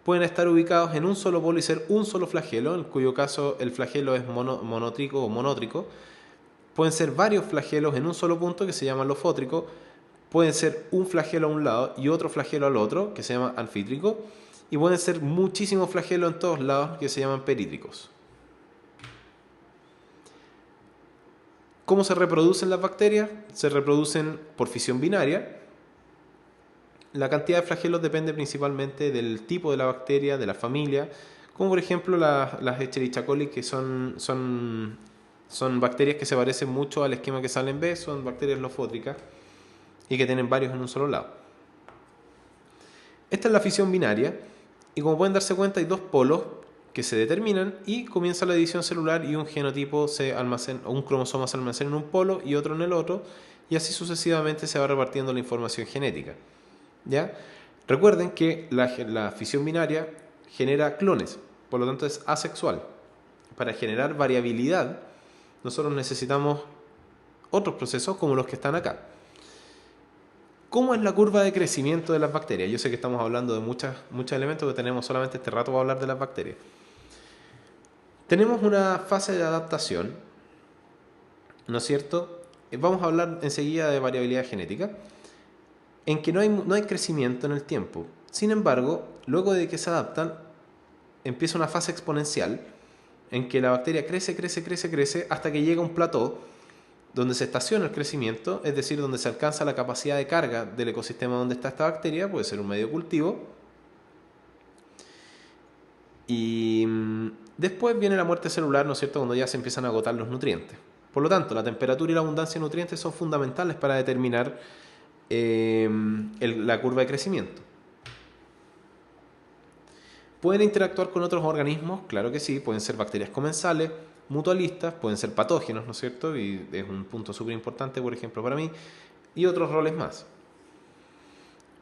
pueden estar ubicados en un solo polo y ser un solo flagelo, en cuyo caso el flagelo es monótrico o monótrico. Pueden ser varios flagelos en un solo punto que se llama lofótrico. Pueden ser un flagelo a un lado y otro flagelo al otro, que se llama anfítrico. Y pueden ser muchísimos flagelos en todos lados, que se llaman perítricos. ¿Cómo se reproducen las bacterias? Se reproducen por fisión binaria. La cantidad de flagelos depende principalmente del tipo de la bacteria, de la familia, como por ejemplo las Escherichia coli, que son bacterias que se parecen mucho al esquema que sale en B, son bacterias lofótricas y que tienen varios en un solo lado. Esta es la fisión binaria y como pueden darse cuenta hay dos polos que se determinan y comienza la división celular y un genotipo o un cromosoma se almacena en un polo y otro en el otro y así sucesivamente se va repartiendo la información genética. ¿Ya? Recuerden que la fisión binaria genera clones, por lo tanto es asexual. Para generar variabilidad, nosotros necesitamos otros procesos como los que están acá. ¿Cómo es la curva de crecimiento de las bacterias? Yo sé que estamos hablando de muchos elementos que tenemos solamente este rato para hablar de las bacterias. Tenemos una fase de adaptación, ¿no es cierto? Vamos a hablar enseguida de variabilidad genética, en que no hay crecimiento en el tiempo. Sin embargo, luego de que se adaptan, empieza una fase exponencial en que la bacteria crece hasta que llega a un plató donde se estaciona el crecimiento, es decir, donde se alcanza la capacidad de carga del ecosistema donde está esta bacteria, puede ser un medio cultivo. Y después viene la muerte celular, ¿no es cierto?, cuando ya se empiezan a agotar los nutrientes. Por lo tanto, la temperatura y la abundancia de nutrientes son fundamentales para determinar la curva de crecimiento. ¿Pueden interactuar con otros organismos? Claro que sí, pueden ser bacterias comensales, mutualistas, pueden ser patógenos, ¿no es cierto? Y es un punto súper importante, por ejemplo, para mí, y otros roles más.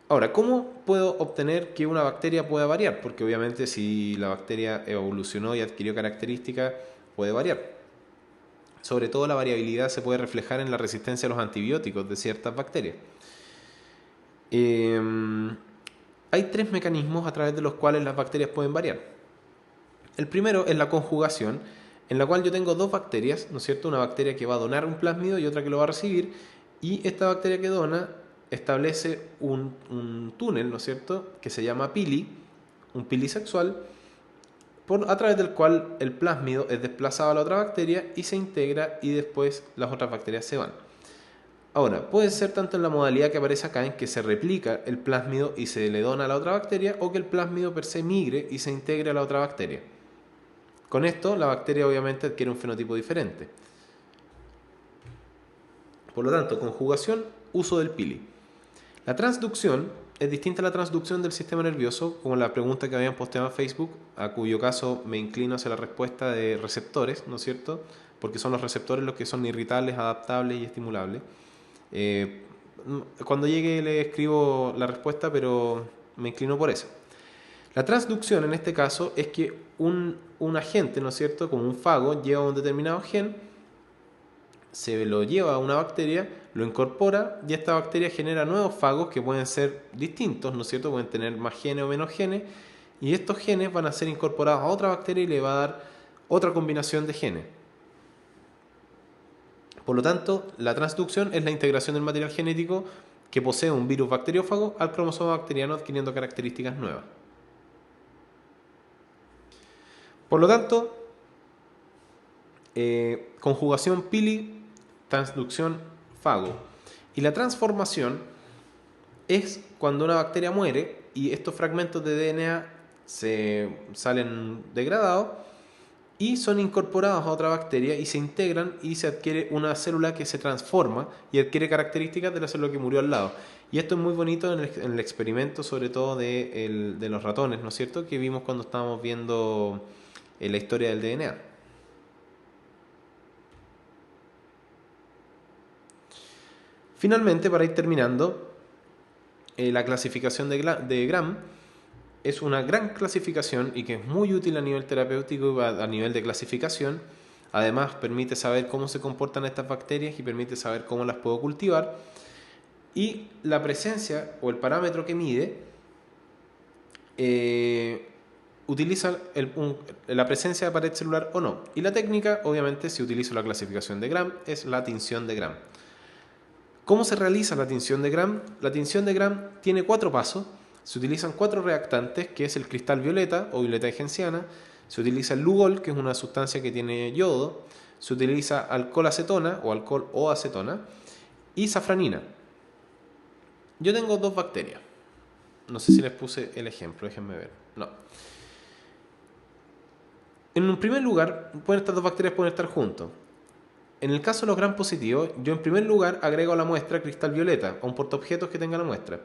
Ahora, ¿cómo puedo obtener que una bacteria pueda variar? Porque obviamente si la bacteria evolucionó y adquirió características, puede variar. Sobre todo la variabilidad se puede reflejar en la resistencia a los antibióticos de ciertas bacterias. Hay tres mecanismos a través de los cuales las bacterias pueden variar. El primero es la conjugación, en la cual yo tengo dos bacterias, ¿no es cierto? Una bacteria que va a donar un plásmido y otra que lo va a recibir, y esta bacteria que dona establece un túnel, ¿no es cierto?, que se llama pili, un pili sexual, a través del cual el plásmido es desplazado a la otra bacteria y se integra y después las otras bacterias se van. Ahora, puede ser tanto en la modalidad que aparece acá, en que se replica el plásmido y se le dona a la otra bacteria, o que el plásmido per se migre y se integre a la otra bacteria. Con esto, la bacteria obviamente adquiere un fenotipo diferente. Por lo tanto, conjugación, uso del pili. La transducción es distinta a la transducción del sistema nervioso, como la pregunta que habían posteado en Facebook, a cuyo caso me inclino hacia la respuesta de receptores, ¿no es cierto? Porque son los receptores los que son irritables, adaptables y estimulables. Cuando llegue le escribo la respuesta, pero me inclino por eso. La transducción en este caso es que un agente, ¿no es cierto?, como un fago, lleva un determinado gen, se lo lleva a una bacteria, lo incorpora y esta bacteria genera nuevos fagos que pueden ser distintos, ¿no es cierto?, pueden tener más genes o menos genes, y estos genes van a ser incorporados a otra bacteria y le va a dar otra combinación de genes. Por lo tanto, la transducción es la integración del material genético que posee un virus bacteriófago al cromosoma bacteriano adquiriendo características nuevas. Por lo tanto, conjugación pili, transducción fago. Y la transformación es cuando una bacteria muere y estos fragmentos de DNA se salen degradados y son incorporados a otra bacteria y se integran y se adquiere una célula que se transforma y adquiere características de la célula que murió al lado. Y esto es muy bonito en el experimento, sobre todo de los ratones, ¿no es cierto?, que vimos cuando estábamos viendo la historia del DNA. Finalmente, para ir terminando, la clasificación de Gram es una gran clasificación y que es muy útil a nivel terapéutico y a nivel de clasificación. Además, permite saber cómo se comportan estas bacterias y permite saber cómo las puedo cultivar. Y la presencia o el parámetro que mide utiliza la presencia de pared celular o no. Y la técnica, obviamente, si utilizo la clasificación de Gram, es la tinción de Gram. ¿Cómo se realiza la tinción de Gram? La tinción de Gram tiene 4 pasos. Se utilizan 4 reactantes, que es el cristal violeta o violeta de genciana. Se utiliza el Lugol, que es una sustancia que tiene yodo. Se utiliza alcohol acetona o alcohol o acetona. Y safranina. Yo tengo 2 bacterias. No sé si les puse el ejemplo, déjenme ver. No. En un primer lugar, estas 2 bacterias pueden estar juntas. En el caso de los gram positivos, yo en primer lugar agrego a la muestra cristal violeta, a un portaobjetos que tenga la muestra.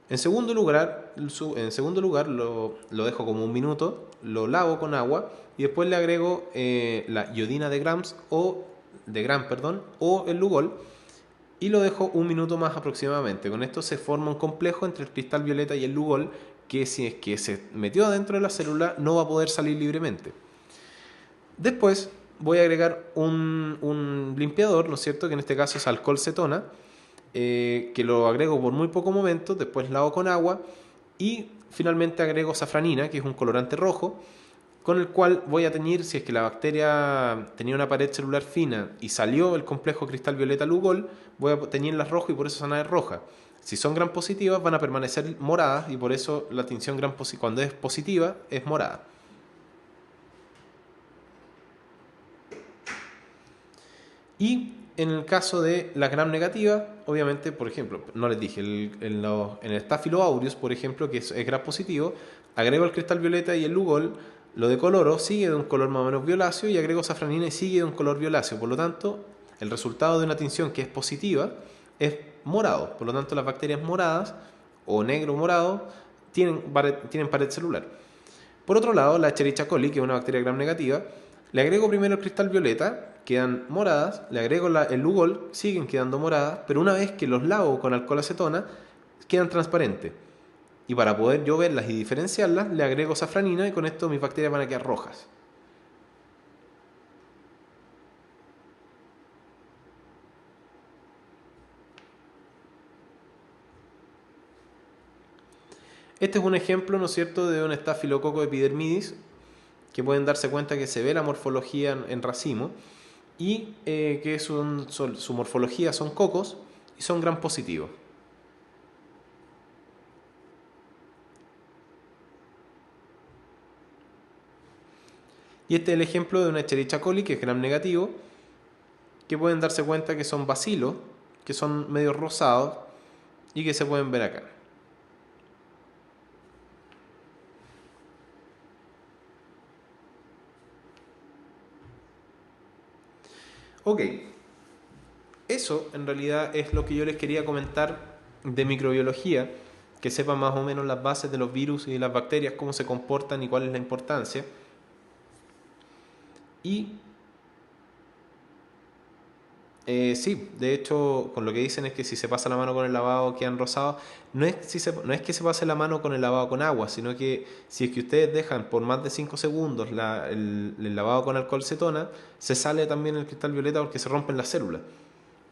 En segundo lugar lo dejo como un minuto, lo lavo con agua y después le agrego la iodina de gram o el Lugol y lo dejo un minuto más aproximadamente. Con esto se forma un complejo entre el cristal violeta y el Lugol que si es que se metió adentro de la célula no va a poder salir libremente. Después voy a agregar un limpiador, ¿no es cierto?, que en este caso es alcohol cetona, que lo agrego por muy poco momento, después lavo con agua y finalmente agrego safranina, que es un colorante rojo, con el cual voy a teñir, si es que la bacteria tenía una pared celular fina y salió el complejo cristal violeta Lugol, voy a teñirlas rojo y por eso van a ser rojas. Si son gram positivas van a permanecer moradas y por eso la tinción cuando es positiva es morada. Y en el caso de la gram negativa, obviamente, por ejemplo, no les dije, en el Staphylo aureus, por ejemplo, que es gram positivo, agrego el cristal violeta y el Lugol, lo decoloro, sigue de un color más o menos violáceo y agrego safranina y sigue de un color violáceo. Por lo tanto, el resultado de una tinción que es positiva es morado. Por lo tanto, las bacterias moradas o negro morado tienen pared celular. Por otro lado, la Escherichia coli, que es una bacteria gram negativa, le agrego primero el cristal violeta, quedan moradas, le agrego el Lugol, siguen quedando moradas, pero una vez que los lavo con alcohol acetona, quedan transparentes. Y para poder yo verlas y diferenciarlas, le agrego safranina y con esto mis bacterias van a quedar rojas. Este es un ejemplo, ¿no es cierto?, de un Staphylococcus epidermidis, que pueden darse cuenta que se ve la morfología en racimo y que su morfología son cocos y son gram positivos. Y este es el ejemplo de una Escherichia coli, que es gram negativo, que pueden darse cuenta que son bacilos, que son medio rosados y que se pueden ver acá. Ok, eso en realidad es lo que yo les quería comentar de microbiología, que sepan más o menos las bases de los virus y de las bacterias, cómo se comportan y cuál es la importancia. Y sí, de hecho, con lo que dicen es que si se pasa la mano con el lavado quedan rosados. No es que se pase la mano con el lavado con agua, sino que si es que ustedes dejan por más de 5 segundos el lavado con alcohol cetona, se sale también el cristal violeta porque se rompen las células.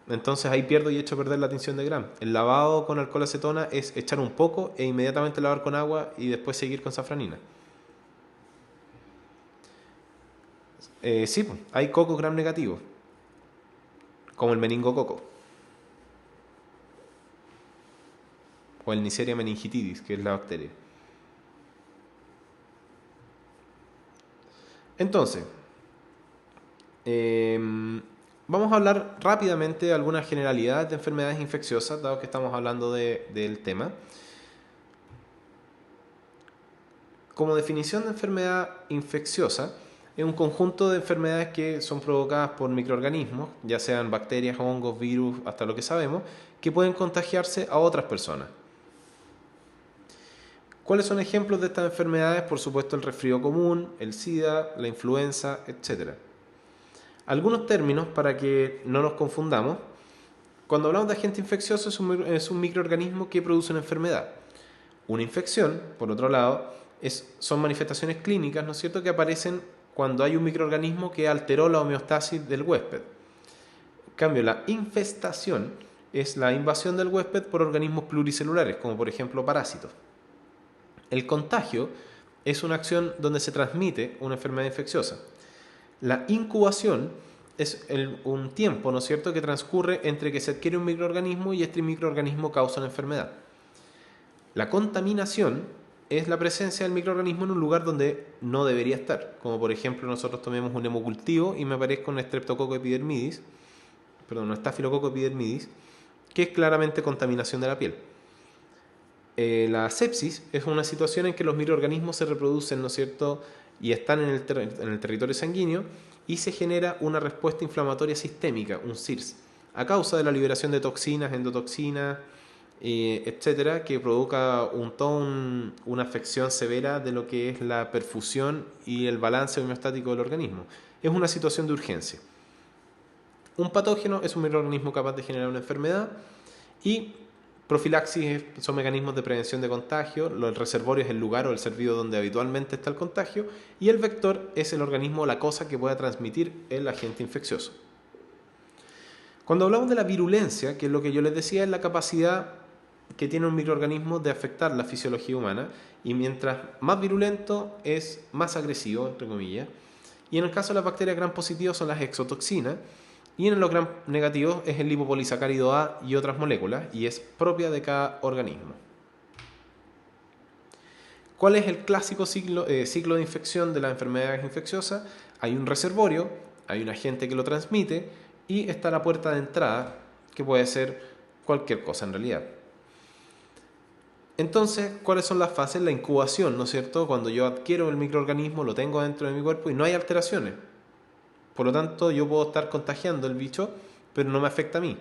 Entonces ahí pierdo y echo a perder la tinción de Gram. El lavado con alcohol acetona es echar un poco e inmediatamente lavar con agua y después seguir con safranina. Sí, pues, hay coco Gram negativo, como el meningococo o el Neisseria meningitidis, que es la bacteria. Entonces, vamos a hablar rápidamente de algunas generalidades de enfermedades infecciosas, dado que estamos hablando del tema. Como definición de enfermedad infecciosa, es un conjunto de enfermedades que son provocadas por microorganismos, ya sean bacterias, hongos, virus, hasta lo que sabemos, que pueden contagiarse a otras personas. ¿Cuáles son ejemplos de estas enfermedades? Por supuesto, el resfrío común, el SIDA, la influenza, etc. Algunos términos para que no nos confundamos. Cuando hablamos de agente infeccioso es un microorganismo que produce una enfermedad. Una infección, por otro lado, son manifestaciones clínicas, ¿no es cierto?, que aparecen cuando hay un microorganismo que alteró la homeostasis del huésped. En cambio, la infestación es la invasión del huésped por organismos pluricelulares, como por ejemplo parásitos. El contagio es una acción donde se transmite una enfermedad infecciosa. La incubación es un tiempo, ¿no es cierto?, que transcurre entre que se adquiere un microorganismo y este microorganismo causa una enfermedad. La contaminación es la presencia del microorganismo en un lugar donde no debería estar, como por ejemplo nosotros tomemos un hemocultivo y me aparezca un Streptococcus epidermidis, un Staphylococcus epidermidis, que es claramente contaminación de la piel. La sepsis es una situación en que los microorganismos se reproducen, ¿no es cierto?, y están en el territorio sanguíneo y se genera una respuesta inflamatoria sistémica, un SIRS, a causa de la liberación de toxinas, endotoxinas, etcétera, que provoca una afección severa de lo que es la perfusión y el balance homeostático del organismo. Es una situación de urgencia. Un patógeno es un microorganismo capaz de generar una enfermedad y profilaxis son mecanismos de prevención de contagio. El reservorio es el lugar o el servido donde habitualmente está el contagio y el vector es el organismo o la cosa que pueda transmitir el agente infeccioso. Cuando hablamos de la virulencia, que es lo que yo les decía, es la capacidad que tiene un microorganismo de afectar la fisiología humana, y mientras más virulento es más agresivo, entre comillas. Y en el caso de las bacterias gram positivas son las exotoxinas, y en los gram negativos es el lipopolisacárido A y otras moléculas, y es propia de cada organismo. ¿Cuál es el clásico ciclo de infección de las enfermedades infecciosas? Hay un reservorio, hay un agente que lo transmite, y está la puerta de entrada, que puede ser cualquier cosa en realidad. Entonces, ¿cuáles son las fases? La incubación, ¿no es cierto? Cuando yo adquiero el microorganismo, lo tengo dentro de mi cuerpo y no hay alteraciones. Por lo tanto, yo puedo estar contagiando el bicho, pero no me afecta a mí.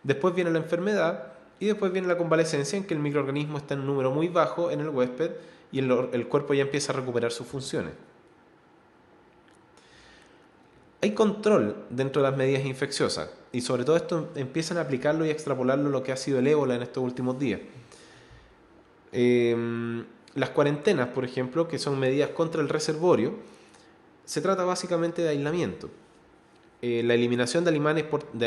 Después viene la enfermedad y después viene la convalecencia, en que el microorganismo está en un número muy bajo en el huésped y el cuerpo ya empieza a recuperar sus funciones. Hay control dentro de las medidas infecciosas y sobre todo esto empiezan a aplicarlo y a extrapolarlo a lo que ha sido el ébola en estos últimos días. Las cuarentenas, por ejemplo, que son medidas contra el reservorio, se trata básicamente de aislamiento. La eliminación de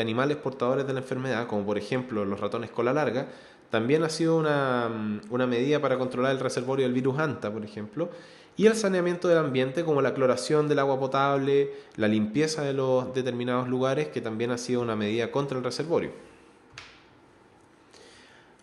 animales portadores de la enfermedad, como por ejemplo los ratones cola larga, también ha sido una medida para controlar el reservorio del virus Hanta, por ejemplo, y el saneamiento del ambiente, como la cloración del agua potable, la limpieza de los determinados lugares, que también ha sido una medida contra el reservorio.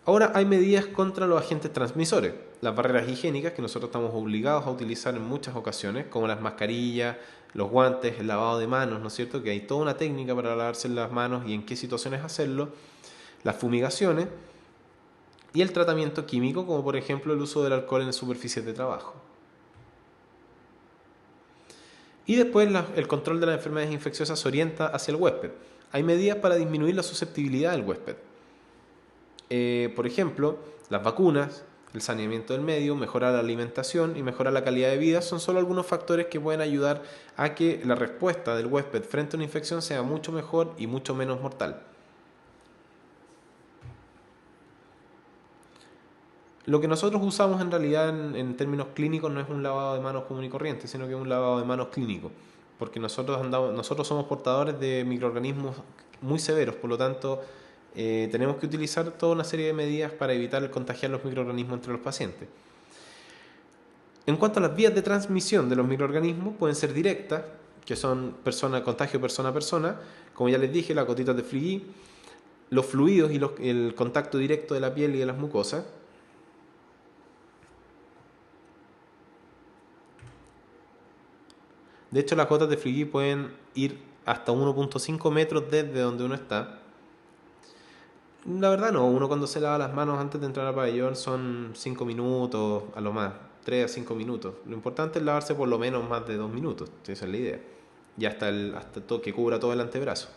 Ahora hay medidas contra los agentes transmisores, las barreras higiénicas que nosotros estamos obligados a utilizar en muchas ocasiones, como las mascarillas, los guantes, el lavado de manos, ¿no es cierto? Que hay toda una técnica para lavarse las manos y en qué situaciones hacerlo, las fumigaciones y el tratamiento químico, como por ejemplo el uso del alcohol en superficies de trabajo. Y después el control de las enfermedades infecciosas se orienta hacia el huésped. Hay medidas para disminuir la susceptibilidad del huésped. Por ejemplo, las vacunas, el saneamiento del medio, mejorar la alimentación y mejorar la calidad de vida son solo algunos factores que pueden ayudar a que la respuesta del huésped frente a una infección sea mucho mejor y mucho menos mortal. Lo que nosotros usamos en realidad en términos clínicos no es un lavado de manos común y corriente, sino que es un lavado de manos clínico, porque nosotros somos portadores de microorganismos muy severos, por lo tanto tenemos que utilizar toda una serie de medidas para evitar el contagiar los microorganismos entre los pacientes. En cuanto a las vías de transmisión de los microorganismos, pueden ser directas, que son contagio persona a persona, como ya les dije, las gotitas de Fligui, los fluidos y el contacto directo de la piel y de las mucosas. De hecho, las gotas de Fligui pueden ir hasta 1.5 metros desde donde uno está. La verdad no, uno cuando se lava las manos antes de entrar al pabellón son 5 minutos, a lo más, 3 a 5 minutos. Lo importante es lavarse por lo menos más de 2 minutos, esa es la idea. Y hasta todo, que cubra todo el antebrazo.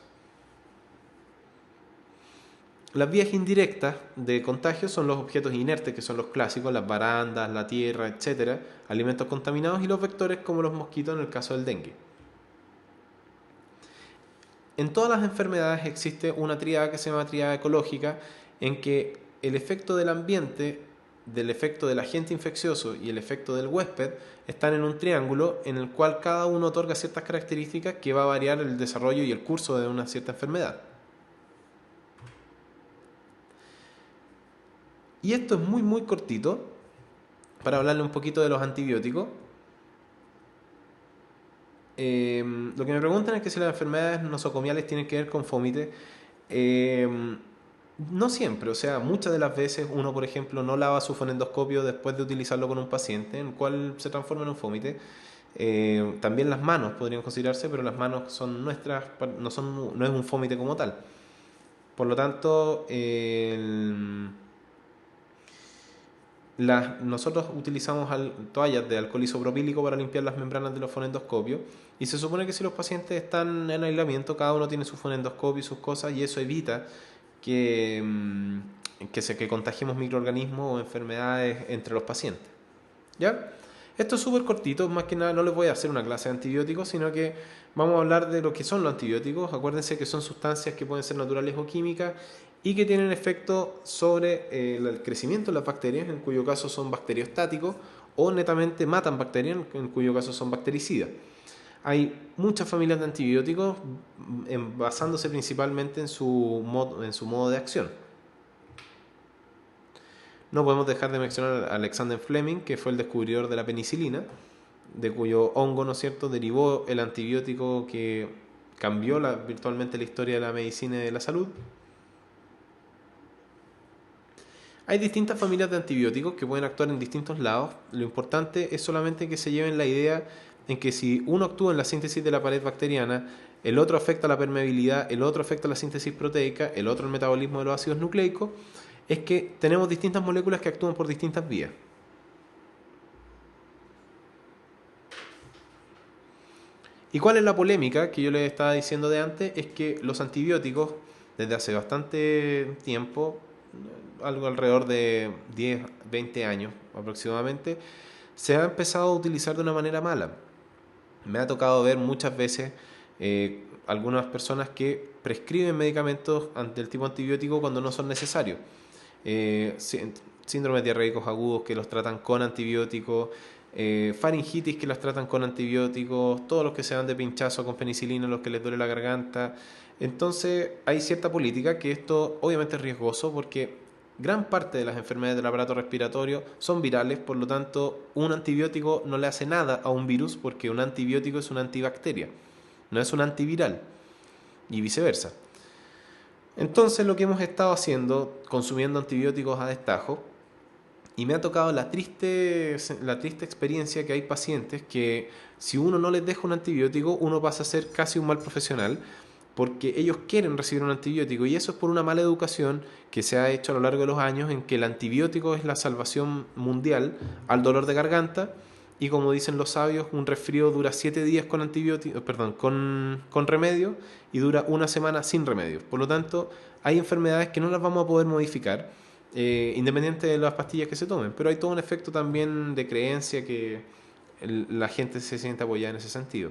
Las vías indirectas de contagio son los objetos inertes, que son los clásicos, las barandas, la tierra, etc., alimentos contaminados, y los vectores como los mosquitos en el caso del dengue. En todas las enfermedades existe una tríada que se llama tríada ecológica, en que el efecto del ambiente, del efecto del agente infeccioso y el efecto del huésped están en un triángulo en el cual cada uno otorga ciertas características que va a variar el desarrollo y el curso de una cierta enfermedad. Y esto es muy cortito para hablarle un poquito de los antibióticos. Lo que me preguntan es que si las enfermedades nosocomiales tienen que ver con fómite. No siempre, o sea, muchas de las veces uno, por ejemplo, no lava su fonendoscopio después de utilizarlo con un paciente, en el cual se transforma en un fómite. También las manos podrían considerarse, pero las manos son nuestras, no es un fómite como tal. Por lo tanto, nosotros utilizamos toallas de alcohol isopropílico para limpiar las membranas de los fonendoscopios, y se supone que si los pacientes están en aislamiento, cada uno tiene su fonendoscopio y sus cosas, y eso evita que contagiemos microorganismos o enfermedades entre los pacientes. ¿Ya? Esto es súper cortito, más que nada no les voy a hacer una clase de antibióticos, sino que vamos a hablar de lo que son los antibióticos. Acuérdense que son sustancias que pueden ser naturales o químicas y que tienen efecto sobre el crecimiento de las bacterias, en cuyo caso son bacteriostáticos, o netamente matan bacterias, en cuyo caso son bactericidas. Hay muchas familias de antibióticos basándose principalmente en su modo de acción. No podemos dejar de mencionar a Alexander Fleming, que fue el descubridor de la penicilina, de cuyo hongo, ¿no es cierto?, derivó el antibiótico que cambió virtualmente la historia de la medicina y de la salud. Hay distintas familias de antibióticos que pueden actuar en distintos lados. Lo importante es solamente que se lleven la idea en que si uno actúa en la síntesis de la pared bacteriana, el otro afecta la permeabilidad, el otro afecta la síntesis proteica, el otro el metabolismo de los ácidos nucleicos, es que tenemos distintas moléculas que actúan por distintas vías. ¿Y cuál es la polémica que yo les estaba diciendo de antes? Es que los antibióticos, desde hace bastante tiempo, algo alrededor de 10, 20 años aproximadamente, se ha empezado a utilizar de una manera mala. Me ha tocado ver muchas veces algunas personas que prescriben medicamentos del tipo antibiótico cuando no son necesarios. Síndromes diarreicos agudos que los tratan con antibióticos, faringitis que las tratan con antibióticos, todos los que se dan de pinchazo con penicilina, los que les duele la garganta. Entonces hay cierta política que esto obviamente es riesgoso porque gran parte de las enfermedades del aparato respiratorio son virales, por lo tanto un antibiótico no le hace nada a un virus porque un antibiótico es una antibacteria, no es un antiviral y viceversa. Entonces lo que hemos estado haciendo, consumiendo antibióticos a destajo, y me ha tocado la triste experiencia que hay pacientes que si uno no les deja un antibiótico, uno pasa a ser casi un mal profesional porque ellos quieren recibir un antibiótico y eso es por una mala educación que se ha hecho a lo largo de los años en que el antibiótico es la salvación mundial al dolor de garganta y como dicen los sabios, un resfrío dura 7 días con antibiótico, perdón, con remedio y dura una semana sin remedio. Por lo tanto, hay enfermedades que no las vamos a poder modificar independiente de las pastillas que se tomen, pero hay todo un efecto también de creencia que la gente se siente apoyada en ese sentido.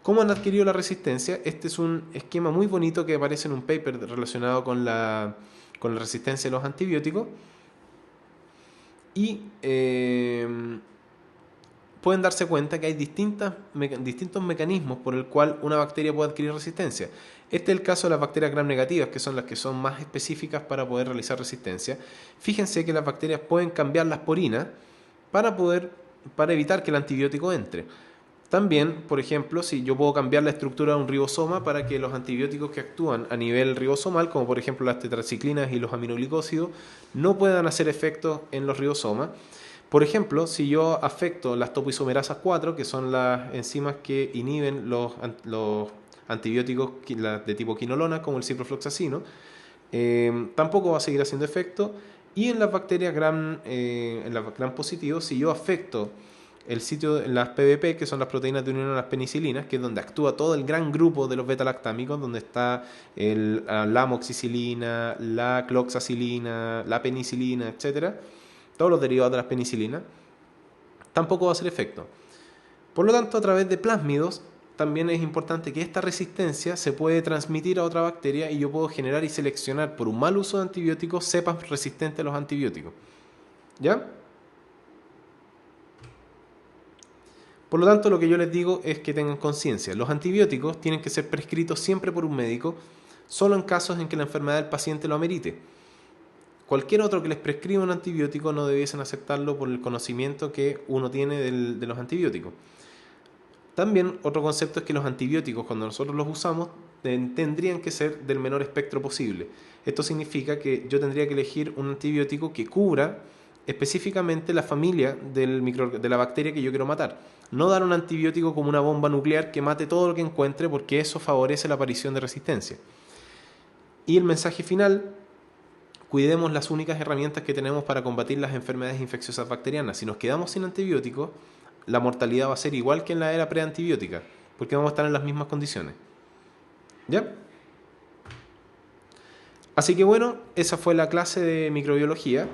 ¿Cómo han adquirido la resistencia? Este es un esquema muy bonito que aparece en un paper relacionado con la resistencia a los antibióticos y pueden darse cuenta que hay distintos mecanismos por el cual una bacteria puede adquirir resistencia. Este es el caso de las bacterias gram negativas, que son las que son más específicas para poder realizar resistencia. Fíjense que las bacterias pueden cambiar las porinas para evitar que el antibiótico entre. También, por ejemplo, si yo puedo cambiar la estructura de un ribosoma para que los antibióticos que actúan a nivel ribosomal, como por ejemplo las tetraciclinas y los aminoglicósidos, no puedan hacer efecto en los ribosomas. Por ejemplo, si yo afecto las topoisomerasas 4, que son las enzimas que inhiben los antibióticos de tipo quinolona, como el ciprofloxacino, tampoco va a seguir haciendo efecto. Y en las bacterias gram positivos, si yo afecto el sitio de las PBP, que son las proteínas de unión a las penicilinas, que es donde actúa todo el gran grupo de los beta-lactámicos, donde está la amoxicilina, la cloxacilina, la penicilina, etcétera, todos los derivados de las penicilinas, tampoco va a hacer efecto. Por lo tanto, a través de plásmidos, también es importante que esta resistencia se puede transmitir a otra bacteria y yo puedo generar y seleccionar por un mal uso de antibióticos cepas resistentes a los antibióticos. ¿Ya? Por lo tanto, lo que yo les digo es que tengan conciencia. Los antibióticos tienen que ser prescritos siempre por un médico, solo en casos en que la enfermedad del paciente lo amerite. Cualquier otro que les prescriba un antibiótico no debiesen aceptarlo por el conocimiento que uno tiene de los antibióticos. También otro concepto es que los antibióticos, cuando nosotros los usamos, tendrían que ser del menor espectro posible. Esto significa que yo tendría que elegir un antibiótico que cubra específicamente la familia de la bacteria que yo quiero matar. No dar un antibiótico como una bomba nuclear que mate todo lo que encuentre, porque eso favorece la aparición de resistencia. Y el mensaje final: cuidemos las únicas herramientas que tenemos para combatir las enfermedades infecciosas bacterianas. Si nos quedamos sin antibióticos, la mortalidad va a ser igual que en la era preantibiótica, porque vamos a estar en las mismas condiciones. ¿Ya? Así que bueno, esa fue la clase de microbiología.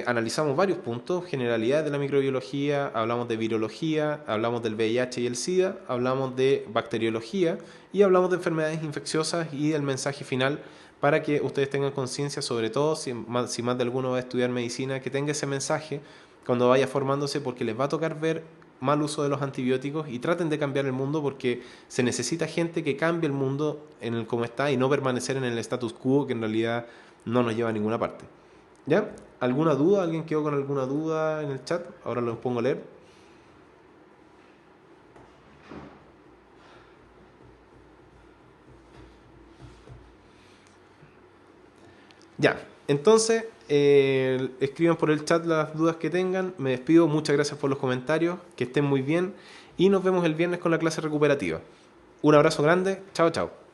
Analizamos varios puntos, generalidades de la microbiología, hablamos de virología, hablamos del VIH y el SIDA, hablamos de bacteriología y hablamos de enfermedades infecciosas y del mensaje final para que ustedes tengan conciencia, sobre todo si más de alguno va a estudiar medicina, que tenga ese mensaje cuando vaya formándose, porque les va a tocar ver mal uso de los antibióticos y traten de cambiar el mundo, porque se necesita gente que cambie el mundo en el cómo está y no permanecer en el status quo, que en realidad no nos lleva a ninguna parte. ¿Ya? ¿Alguna duda? ¿Alguien quedó con alguna duda en el chat? Ahora los pongo a leer. Ya, entonces escriban por el chat las dudas que tengan. Me despido, muchas gracias por los comentarios, que estén muy bien y nos vemos el viernes con la clase recuperativa. Un abrazo grande, chao chao.